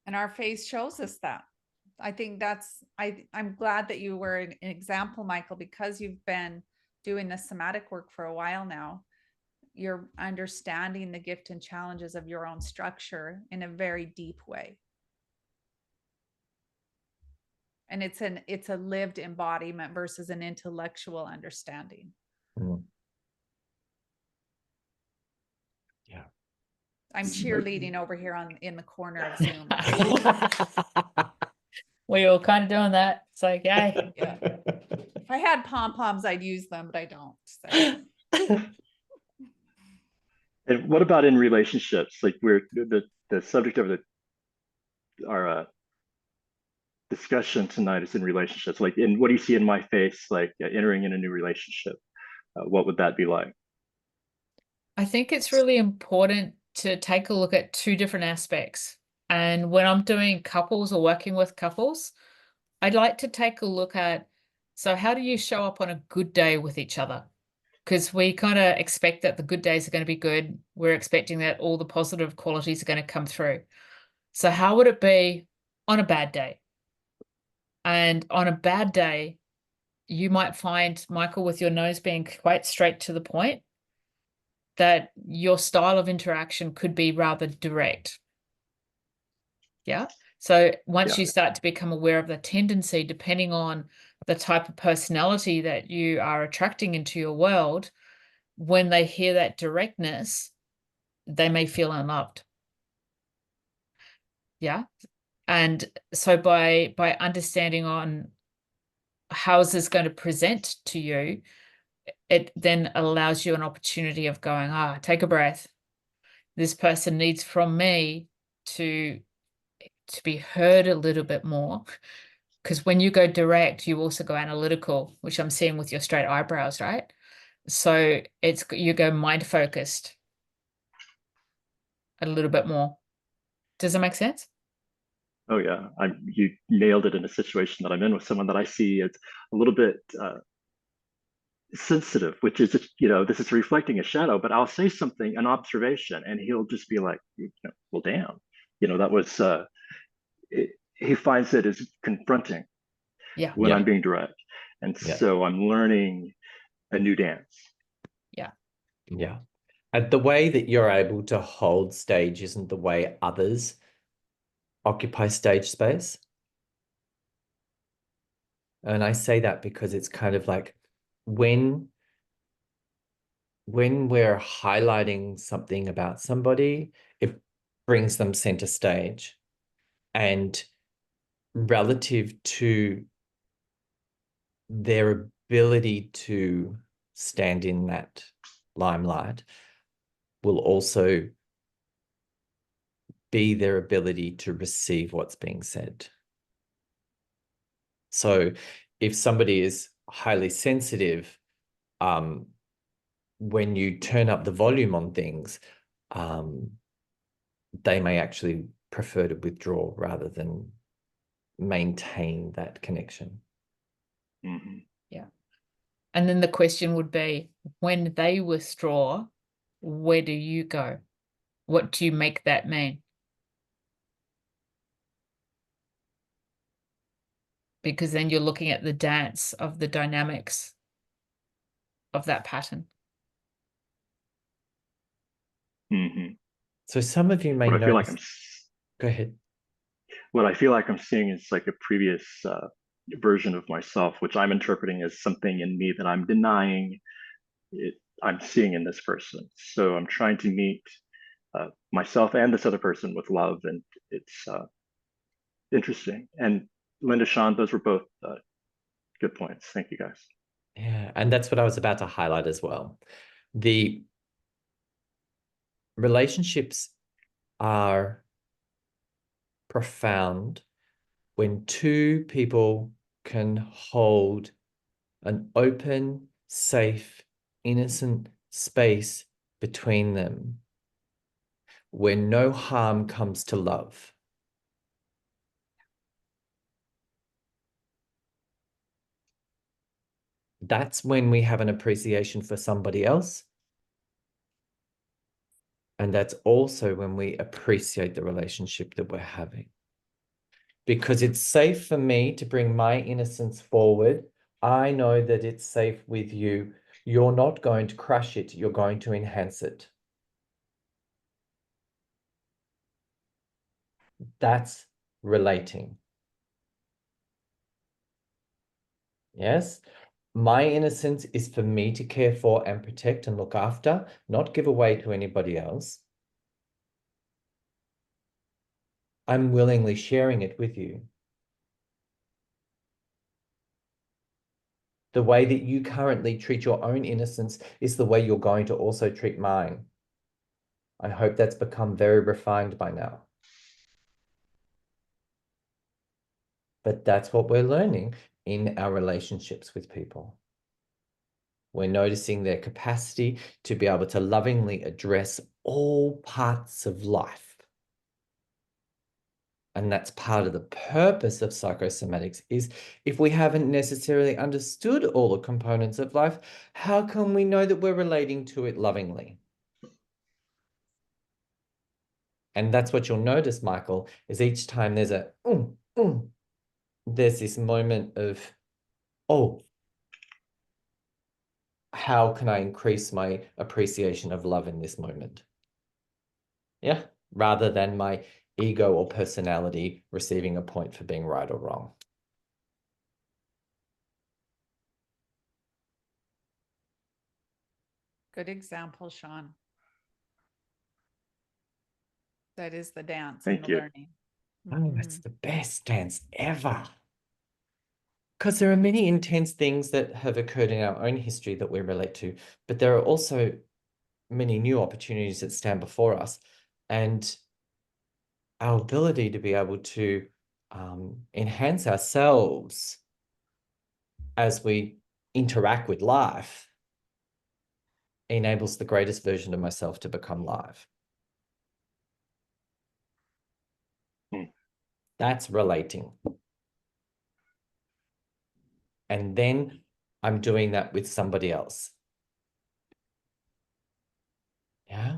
Speaker 2: And our face shows us that. I think I'm glad that you were an example, Michael, because you've been doing the somatic work for a while now. You're understanding the gift and challenges of your own structure in a very deep way. And it's a lived embodiment versus an intellectual understanding.
Speaker 1: Yeah.
Speaker 2: I'm cheerleading over here in the corner of Zoom.
Speaker 3: We all kind of doing that. It's like, yay.
Speaker 2: Yeah. If I had pom-poms, I'd use them, but I don't. So.
Speaker 6: And what about in relationships? Like the subject of our discussion tonight is in relationships. Like, what do you see in my face? Like entering in a new relationship, what would that be like?
Speaker 3: I think it's really important to take a look at two different aspects. And when I'm doing couples or working with couples, I'd like to take a look at, so how do you show up on a good day with each other? Because we kind of expect that the good days are going to be good. We're expecting that all the positive qualities are going to come through. So how would it be on a bad day? And on a bad day, you might find, Michael, with your nose being quite straight to the point, that your style of interaction could be rather direct. Yeah. So once you start to become aware of the tendency, depending on the type of personality that you are attracting into your world, when they hear that directness, they may feel unloved. Yeah. And so by understanding on how is this going to present to you, it then allows you an opportunity of going, take a breath. This person needs from me to be heard a little bit more. Because when you go direct, you also go analytical, which I'm seeing with your straight eyebrows, right? So you go mind focused a little bit more. Does that make sense?
Speaker 6: Oh yeah, you nailed it in a situation that I'm in with someone that I see as a little bit sensitive, which is, this is reflecting a shadow, but I'll say something, an observation, and he'll just be like, well, damn, that was, he finds it as confronting when I'm being direct. And so I'm learning a new dance.
Speaker 3: Yeah.
Speaker 1: Yeah. And the way that you're able to hold stage isn't the way others occupy stage space. And I say that because it's kind of like when we're highlighting something about somebody, it brings them center stage. And relative to their ability to stand in that limelight will also be their ability to receive what's being said. So if somebody is highly sensitive, when you turn up the volume on things, they may actually prefer to withdraw rather than maintain that connection.
Speaker 6: Mhm.
Speaker 3: And then the question would be, when they withdraw, where do you go? What do you make that mean? Because then you're looking at the dance of the dynamics of that pattern.
Speaker 6: Mhm.
Speaker 1: So some of you may
Speaker 6: What I feel like
Speaker 1: notice. Go ahead.
Speaker 6: what I feel like I'm seeing is like a previous version of myself, which I'm interpreting as something in me that I'm denying I'm seeing in this person. So I'm trying to meet myself and this other person with love, and it's interesting. And Linda, Sean, those were both good points. Thank you, guys.
Speaker 1: Yeah, and that's what I was about to highlight as well. The relationships are profound when two people can hold an open, safe, innocent space between them where no harm comes to love. That's when we have an appreciation for somebody else. And that's also when we appreciate the relationship that we're having. Because it's safe for me to bring my innocence forward. I know that it's safe with you. You're not going to crush it. You're going to enhance it. That's relating. Yes. My innocence is for me to care for and protect and look after, not give away to anybody else. I'm willingly sharing it with you. The way that you currently treat your own innocence is the way you're going to also treat mine. I hope that's become very refined by now. But that's what we're learning in our relationships with people. We're noticing their capacity to be able to lovingly address all parts of life. And that's part of the purpose of psychosomatics is if we haven't necessarily understood all the components of life, how can we know that we're relating to it lovingly? And that's what you'll notice, Michael, is each time there's a, there's this moment of, oh, how can I increase my appreciation of love in this moment? Yeah, rather than my ego or personality receiving a point for being right or wrong.
Speaker 2: Good example, Sean. That is the dance
Speaker 6: Thank
Speaker 2: and the
Speaker 6: you.
Speaker 2: learning.
Speaker 1: Oh, that's the best dance ever. Because there are many intense things that have occurred in our own history that we relate to, but there are also many new opportunities that stand before us. And our ability to be able to enhance ourselves as we interact with life enables the greatest version of myself to become live. That's relating. And then I'm doing that with somebody else. Yeah.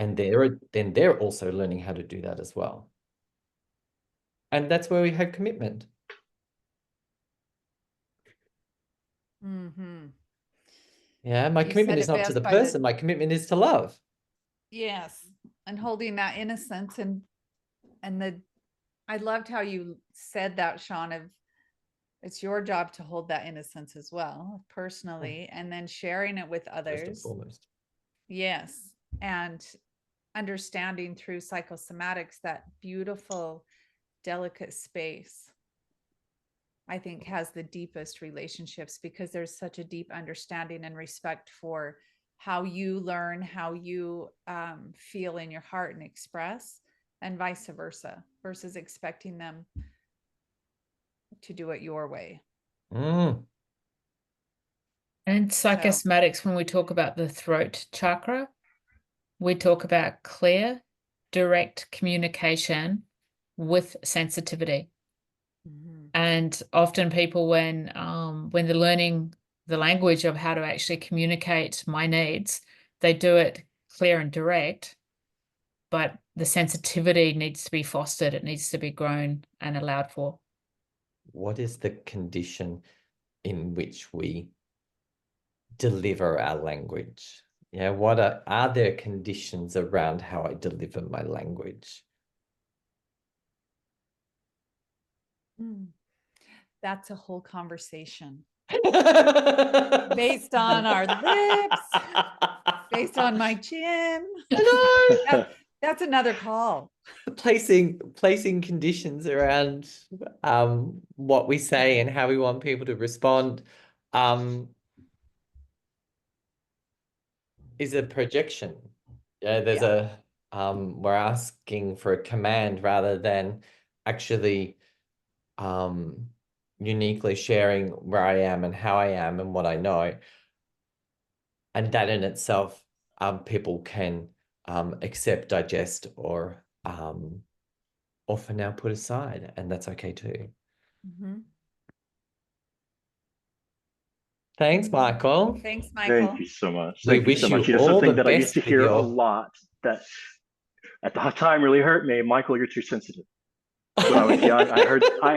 Speaker 1: And then they're also learning how to do that as well. And that's where we have commitment. Yeah, my commitment is not to the person. My commitment is to love.
Speaker 2: Yes. And holding that innocence and I loved how you said that, Sean, of it's your job to hold that innocence as well, personally, and then sharing it with others.
Speaker 1: First and foremost.
Speaker 2: Yes. And understanding through psychosomatics that beautiful, delicate space, I think, has the deepest relationships because there's such a deep understanding and respect for how you learn, how you feel in your heart and express, and vice versa, versus expecting them to do it your way.
Speaker 3: And psychosomatics, when we talk about the throat chakra, we talk about clear, direct communication with sensitivity.
Speaker 2: Mhm.
Speaker 3: And often people, when they're learning the language of how to actually communicate my needs, they do it clear and direct, but the sensitivity needs to be fostered. It needs to be grown and allowed for.
Speaker 1: What is the condition in which we deliver our language? Yeah, what are there conditions around how I deliver my language?
Speaker 2: That's a whole conversation based on our lips, based on my chin.
Speaker 1: Hello.
Speaker 2: That's another call.
Speaker 1: Placing conditions around what we say and how we want people to respond is a projection. Yeah, there's we're asking for a command rather than actually uniquely sharing where I am and how I am and what I know. And that in itself, people can accept, digest, or for now put aside, and that's okay too.
Speaker 2: Mhm.
Speaker 1: Thanks, Michael.
Speaker 2: Thanks, Michael.
Speaker 6: Thank you so much.
Speaker 1: We
Speaker 6: Thank you
Speaker 1: wish
Speaker 6: so much.
Speaker 1: you
Speaker 6: You know,
Speaker 1: all
Speaker 6: something
Speaker 1: the
Speaker 6: that I used
Speaker 1: best
Speaker 6: to
Speaker 1: with
Speaker 6: hear a
Speaker 1: your-
Speaker 6: lot that at the time really hurt me. Michael, you're too sensitive. When I was young, I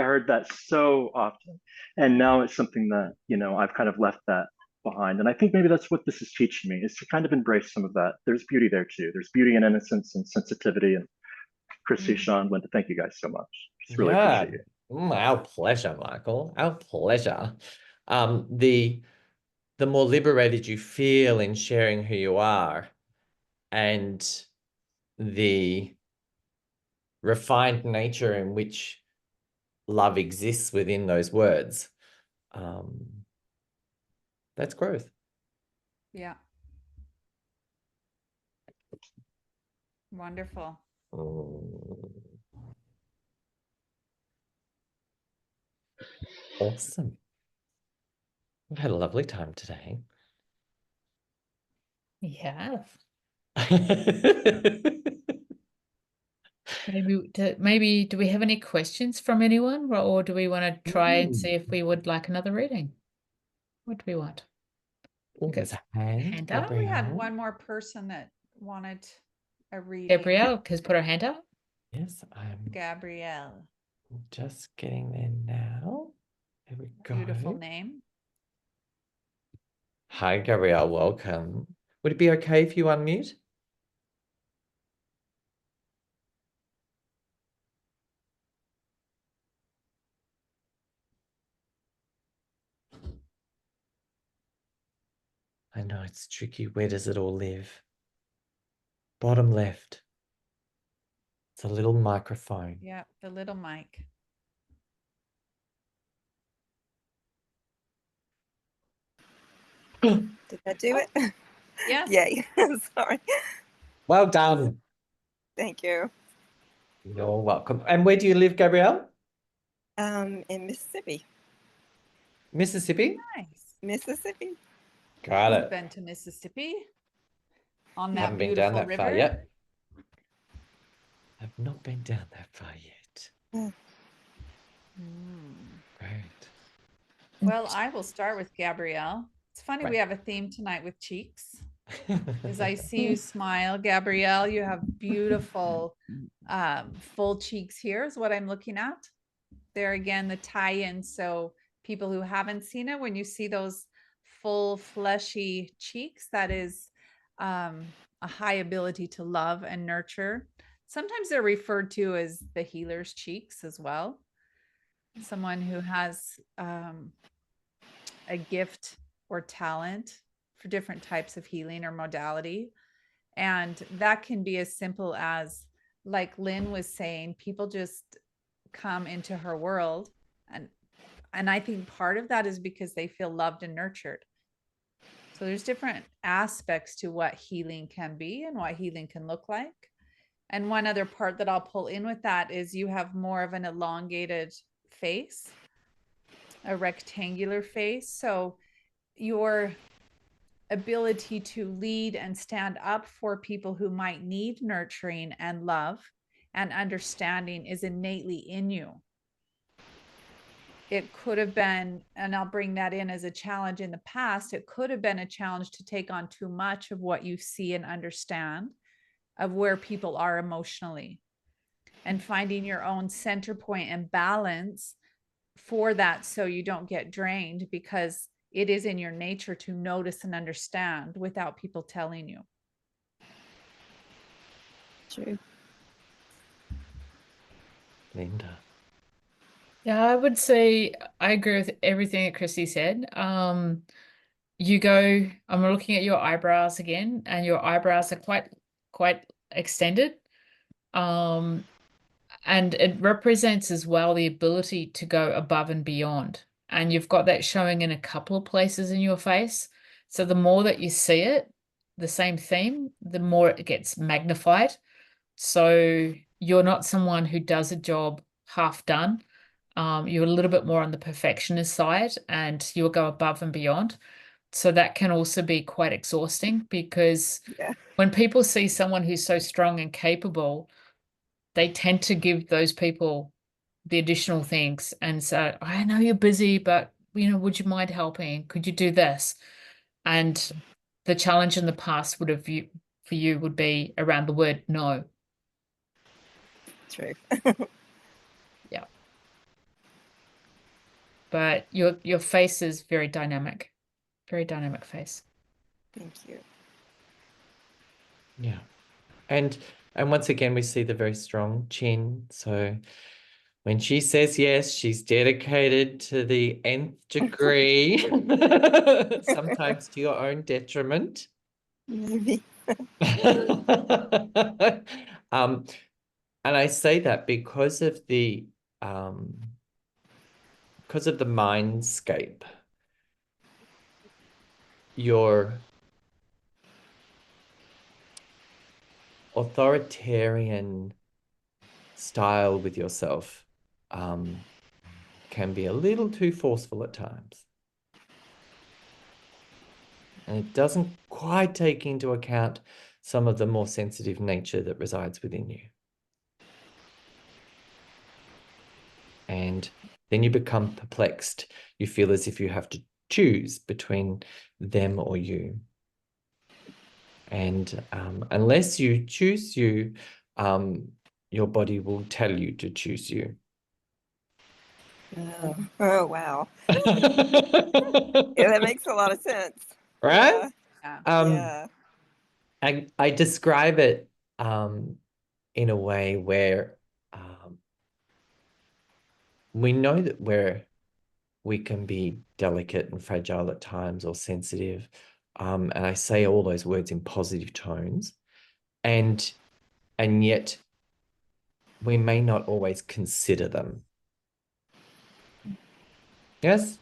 Speaker 6: heard that so often, and now it's something that, you know, I've kind of left that behind. And I think maybe that's what this is teaching me, is to kind of embrace some of that. There's beauty there too. There's beauty in innocence and sensitivity. And Christy, Sean, Linda, thank you guys so much. Just really
Speaker 1: Yeah.
Speaker 6: appreciate it.
Speaker 1: Our pleasure, Michael. Our pleasure. The more liberated you feel in sharing who you are, and the refined nature in which love exists within those words, that's growth.
Speaker 2: Yeah. Wonderful.
Speaker 1: Awesome. We've had a lovely time today.
Speaker 3: We have.
Speaker 1: Maybe
Speaker 3: Maybe do we have any questions from anyone, or do we want to try and see if we would like another reading? What do we want?
Speaker 1: there's a hand.
Speaker 2: I thought we had
Speaker 1: Gabrielle.
Speaker 2: one more person that wanted a reading.
Speaker 3: Gabrielle has put her hand up.
Speaker 1: Yes, I'm
Speaker 2: Gabrielle.
Speaker 1: just getting there now. There we go.
Speaker 2: Beautiful name.
Speaker 1: Hi, Gabrielle. Welcome. Would it be okay if you unmute? I know it's tricky. Where does it all live? Bottom left. It's a little microphone.
Speaker 2: Yeah, the little mic.
Speaker 7: Did I do it?
Speaker 2: Yes.
Speaker 7: Yay. Sorry.
Speaker 1: Well done.
Speaker 7: Thank you.
Speaker 1: You're welcome. And where do you live, Gabrielle?
Speaker 7: In Mississippi.
Speaker 1: Mississippi?
Speaker 2: Nice.
Speaker 7: Mississippi.
Speaker 1: Got
Speaker 2: You've
Speaker 1: it.
Speaker 2: been to Mississippi on that
Speaker 1: Haven't been down
Speaker 2: beautiful
Speaker 1: that
Speaker 2: river.
Speaker 1: far yet. I've not been down that far yet. Great.
Speaker 2: Well, I will start with Gabrielle. It's funny, we
Speaker 1: Right.
Speaker 2: have a theme tonight with cheeks. As I see you smile, Gabrielle, you have beautiful full cheeks here is what I'm looking at. There again, the tie-in. So people who haven't seen it, when you see those full fleshy cheeks, that is a high ability to love and nurture. Sometimes they're referred to as the healer's cheeks as well. Someone who has a gift or talent for different types of healing or modality. And that can be as simple as, like Lynn was saying, people just come into her world. And I think part of that is because they feel loved and nurtured. So there's different aspects to what healing can be and what healing can look like. And one other part that I'll pull in with that is you have more of an elongated face, a rectangular face. So your ability to lead and stand up for people who might need nurturing and love and understanding is innately in you. It could have been, and I'll bring that in as a challenge in the past, it could have been a challenge to take on too much of what you see and understand of where people are emotionally, and finding your own center point and balance for that so you don't get drained, because it is in your nature to notice and understand without people telling you.
Speaker 7: True.
Speaker 1: Linda.
Speaker 3: Yeah, I would say I agree with everything that Christy said. You go, I'm looking at your eyebrows again, and your eyebrows are quite extended. And it represents as well the ability to go above and beyond. And you've got that showing in a couple of places in your face. So the more that you see it, the same theme, the more it gets magnified. So you're not someone who does a job half done. You're a little bit more on the perfectionist side, and you'll go above and beyond. So that can also be quite exhausting, because
Speaker 7: Yeah.
Speaker 3: when people see someone who's so strong and capable, they tend to give those people the additional things. And so, I know you're busy, but would you mind helping? Could you do this? And the challenge in the past for you would be around the word no.
Speaker 7: True.
Speaker 3: Yeah. But your face is very dynamic face.
Speaker 7: Thank you.
Speaker 1: Yeah. And once again, we see the very strong chin. So when she says yes, she's dedicated to the nth degree, sometimes to your own detriment.
Speaker 7: Maybe.
Speaker 1: And I say that because of the mindscape. Your authoritarian style with yourself can be a little too forceful at times. And it doesn't quite take into account some of the more sensitive nature that resides within you. And then you become perplexed. You feel as if you have to choose between them or you. And unless you choose you, your body will tell you to choose you.
Speaker 7: Oh wow. Yeah, that makes a lot of sense.
Speaker 1: Right?
Speaker 7: Yeah.
Speaker 1: I describe it in a way where we know that we can be delicate and fragile at times, or sensitive. And I say all those words in positive tones. And yet we may not always consider them. Yes?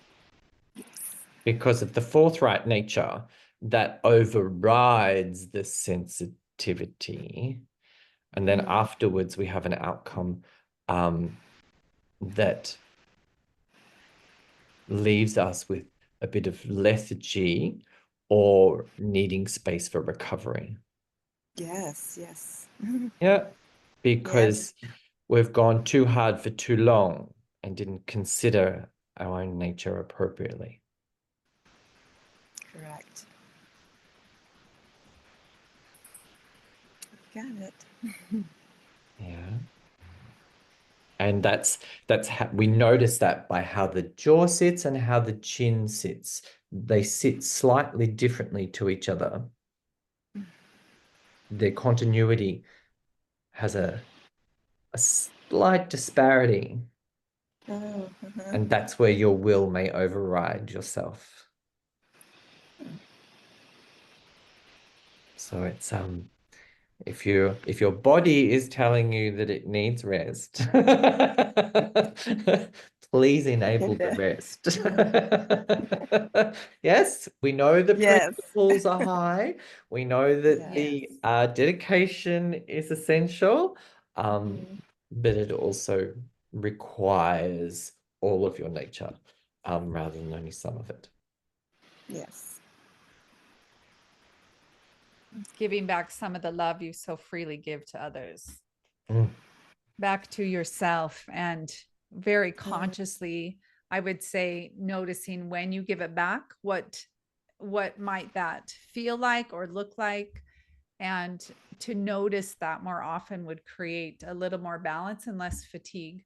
Speaker 1: Because of the forthright nature that overrides the sensitivity. And then afterwards, we have an outcome that leaves us with a bit of lethargy or needing space for recovery.
Speaker 7: Yes.
Speaker 1: Yeah, because we've gone too hard for too long and didn't consider our own nature appropriately.
Speaker 7: Correct. Got it.
Speaker 1: Yeah. And that's how we notice that by how the jaw sits and how the chin sits. They sit slightly differently to each other. Their continuity has a slight disparity. And that's where your will may override yourself. So it's if your body is telling you that it needs rest, please enable the rest. Yes, we know the principles are high. We know that the dedication is essential, but it also requires all of your nature, rather than only some of it.
Speaker 7: Yes.
Speaker 2: Giving back some of the love you so freely give to others. back to yourself, and very consciously, I would say, noticing when you give it back, what might that feel like or look like, and to notice that more often would create a little more balance and less fatigue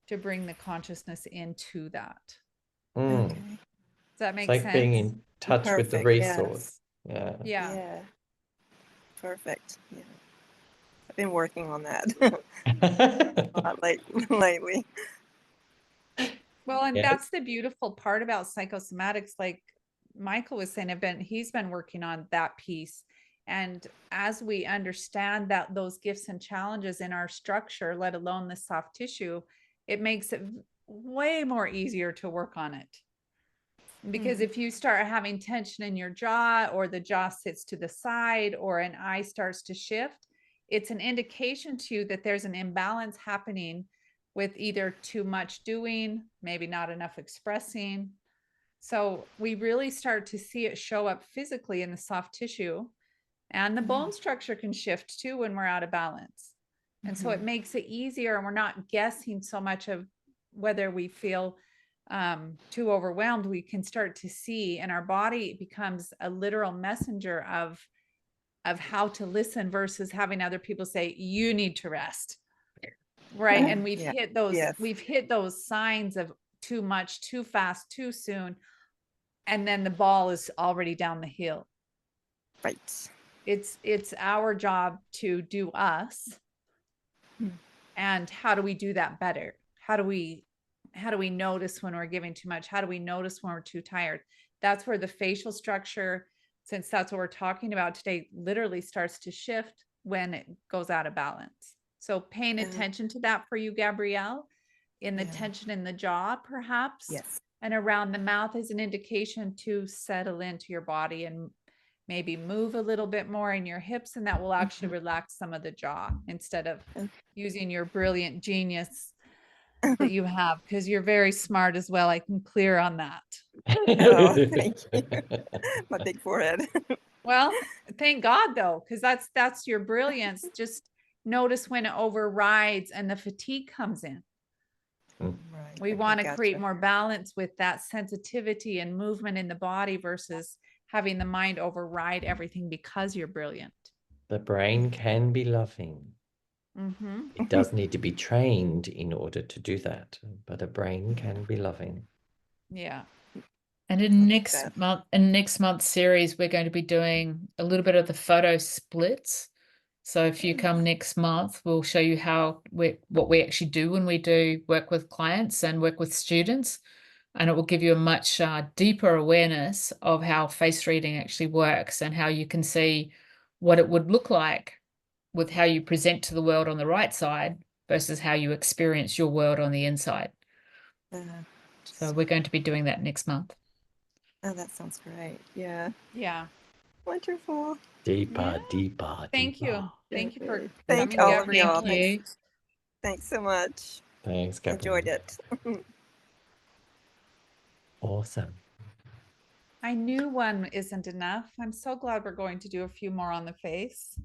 Speaker 2: to bring the consciousness into that.
Speaker 1: Mm.
Speaker 7: Okay.
Speaker 2: Does that make
Speaker 1: It's like
Speaker 2: sense?
Speaker 1: being in touch with the
Speaker 7: Perfect, yes.
Speaker 1: resource. Yeah.
Speaker 2: Yeah.
Speaker 7: Yeah. Perfect. Yeah. I've been working on that a lot lately.
Speaker 2: Well, and
Speaker 1: Yeah.
Speaker 2: that's the beautiful part about psychosomatics. Like Michael was saying, he's been working on that piece. And as we understand that those gifts and challenges in our structure, let alone the soft tissue, it makes it way more easier to work on it. Because if you start having tension in your jaw, or the jaw sits to the side, or an eye starts to shift, it's an indication to you that there's an imbalance happening with either too much doing, maybe not enough expressing. So we really start to see it show up physically in the soft tissue, and the bone structure can shift too when we're out of balance. And so it makes it easier, and we're not guessing so much of whether we feel too overwhelmed. We can start to see, and our body becomes a literal messenger of how to listen, versus having other people say, you need to rest. Right. And we've hit those signs of too much, too fast, too soon. And then the ball is already down the hill.
Speaker 7: Right.
Speaker 2: It's our job to do us. And how do we do that better? How do we notice when we're giving too much? How do we notice when we're too tired? That's where the facial structure, since that's what we're talking about today, literally starts to shift when it goes out of balance. So paying attention to that for you, Gabrielle, in the tension in the jaw, perhaps, and around the mouth, is an indication to settle into your body and maybe move a little bit more in your hips, and that will actually relax some of the jaw, instead of using your brilliant genius that you have, because you're very smart as well. I can clear on that.
Speaker 7: Oh, thank you. My big forehead.
Speaker 2: Well, thank God though, because that's your brilliance. Just notice when it overrides and the fatigue comes in.
Speaker 7: Right.
Speaker 2: We want to create more balance with that sensitivity and movement in the body, versus having the mind override everything because you're brilliant.
Speaker 1: The brain can be loving. It does need to be trained in order to do that, but a brain can be loving.
Speaker 2: Yeah.
Speaker 3: And in next month's series, we're going to be doing a little bit of the photo splits. So if you come next month, we'll show you what we actually do when we do work with clients and work with students. And it will give you a much deeper awareness of how face reading actually works, and how you can see what it would look like with how you present to the world on the right side versus how you experience your world on the inside. So we're going to be doing that next month.
Speaker 7: Oh, that sounds great. Yeah.
Speaker 2: Yeah.
Speaker 7: Wonderful.
Speaker 1: Deeper.
Speaker 2: Thank you. Thank you for
Speaker 7: Thank
Speaker 2: coming,
Speaker 7: all of
Speaker 2: Gabrielle.
Speaker 7: y'all.
Speaker 3: Thank you.
Speaker 7: Thanks so much.
Speaker 1: Thanks, Gabrielle.
Speaker 7: Enjoyed it.
Speaker 1: Awesome.
Speaker 2: I knew one isn't enough. I'm so glad we're going to do a few more on the face.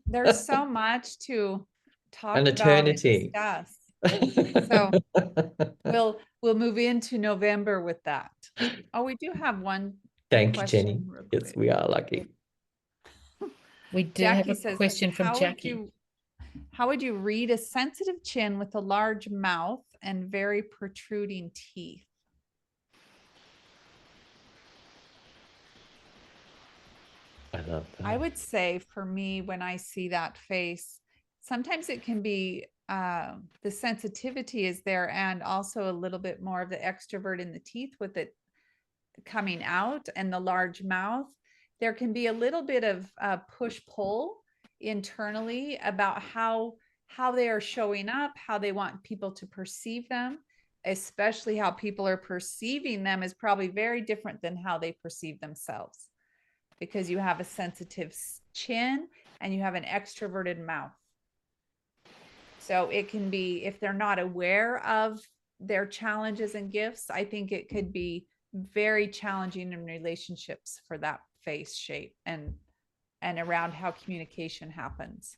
Speaker 2: There's so much to talk
Speaker 1: An
Speaker 2: about and
Speaker 1: eternity.
Speaker 2: discuss. So we'll move into November with that. Oh, we do have one.
Speaker 1: Thank you,
Speaker 2: question
Speaker 1: Jenny.
Speaker 2: real
Speaker 1: Yes,
Speaker 2: quick.
Speaker 1: we are lucky.
Speaker 3: We do
Speaker 2: Jackie
Speaker 3: have a
Speaker 2: says,
Speaker 3: question from Jackie.
Speaker 2: How would you read a sensitive chin with a large mouth and very protruding teeth?
Speaker 1: I love that.
Speaker 2: I would say for me, when I see that face, sometimes it can be the sensitivity is there, and also a little bit more of the extrovert in the teeth with it coming out, and the large mouth. There can be a little bit of push-pull internally about how they are showing up, how they want people to perceive them, especially how people are perceiving them is probably very different than how they perceive themselves, because you have a sensitive chin and you have an extroverted mouth. So it can be, if they're not aware of their challenges and gifts, I think it could be very challenging in relationships for that face shape and around how communication happens.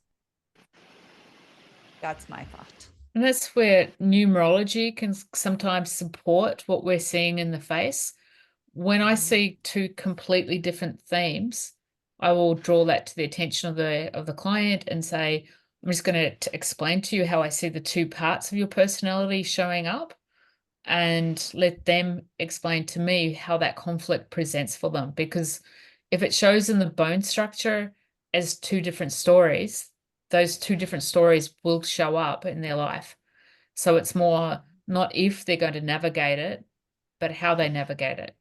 Speaker 2: That's my thought.
Speaker 3: And that's where numerology can sometimes support what we're seeing in the face. When I see two completely different themes, I will draw that to the attention of the client and say, I'm just going to explain to you how I see the two parts of your personality showing up, and let them explain to me how that conflict presents for them. Because if it shows in the bone structure as two different stories, those two different stories will show up in their life. So it's more not if they're going to navigate it, but how they navigate it.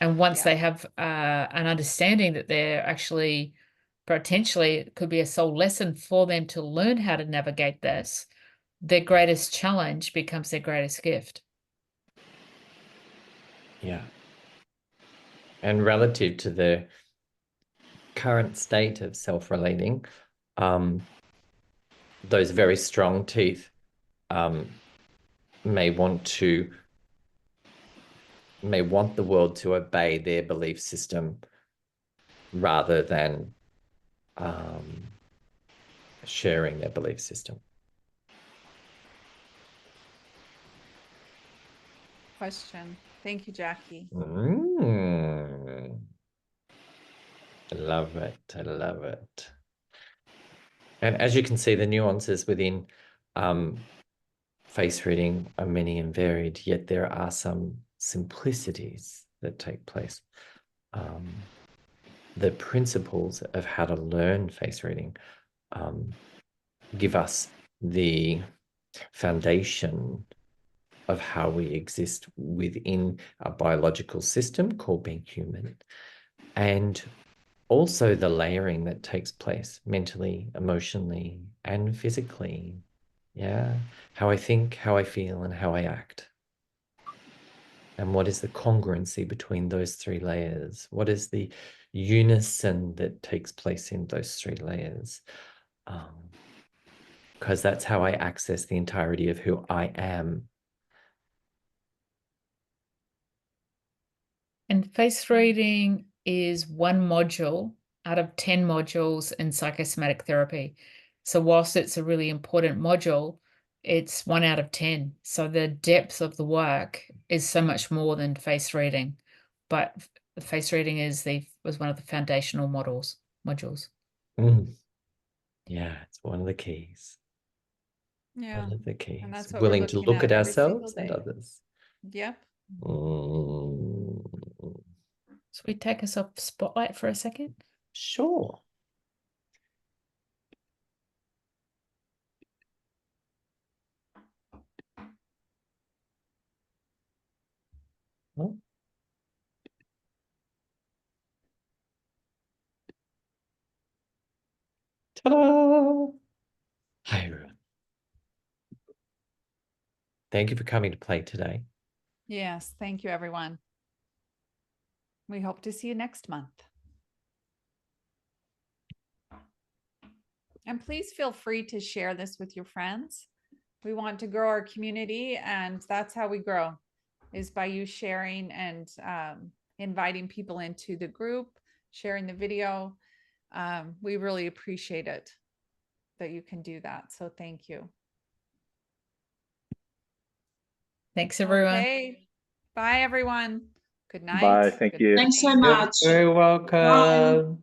Speaker 3: And once they have an understanding that they're actually potentially, it could be a soul lesson for them to learn how to navigate this, their greatest challenge becomes their greatest gift.
Speaker 1: Yeah. And relative to the current state of self-relating, those very strong teeth may want the world to obey their belief system rather than sharing their belief system.
Speaker 2: Question. Thank you, Jackie.
Speaker 1: I love it. I love it. And as you can see, the nuances within face reading are many and varied, yet there are some simplicities that take place. The principles of how to learn face reading give us the foundation of how we exist within a biological system called being human, and also the layering that takes place mentally, emotionally, and physically. Yeah, how I think, how I feel, and how I act. And what is the congruency between those three layers? What is the unison that takes place in those three layers? Because that's how I access the entirety of who I am.
Speaker 3: And face reading is one module out of 10 modules in psychosomatic therapy. So whilst it's a really important module, it's 1 out of 10. So the depth of the work is so much more than face reading. But face reading was one of the foundational modules.
Speaker 1: Yeah, it's one of the keys.
Speaker 2: Yeah.
Speaker 1: One of the keys.
Speaker 2: And that's what
Speaker 1: Willing
Speaker 2: we're
Speaker 1: to
Speaker 2: looking
Speaker 1: look at
Speaker 2: every single
Speaker 1: ourselves and
Speaker 2: day.
Speaker 1: others.
Speaker 2: Yep.
Speaker 3: So we take us off spotlight for a second.
Speaker 1: Sure. Oh. Ta-da! Hi, everyone. Thank you for coming to play today.
Speaker 2: Yes. Thank you, everyone. We hope to see you next month. And please feel free to share this with your friends. We want to grow our community, and that's how we grow, is by you sharing and inviting people into the group, sharing the video. We really appreciate it that you can do that. So thank you.
Speaker 3: Thanks, everyone.
Speaker 2: Okay. Bye, everyone. Good night.
Speaker 6: Bye. Thank
Speaker 2: Good
Speaker 6: you.
Speaker 4: Thanks so
Speaker 2: morning.
Speaker 4: much.
Speaker 1: You're very welcome.
Speaker 4: Bye.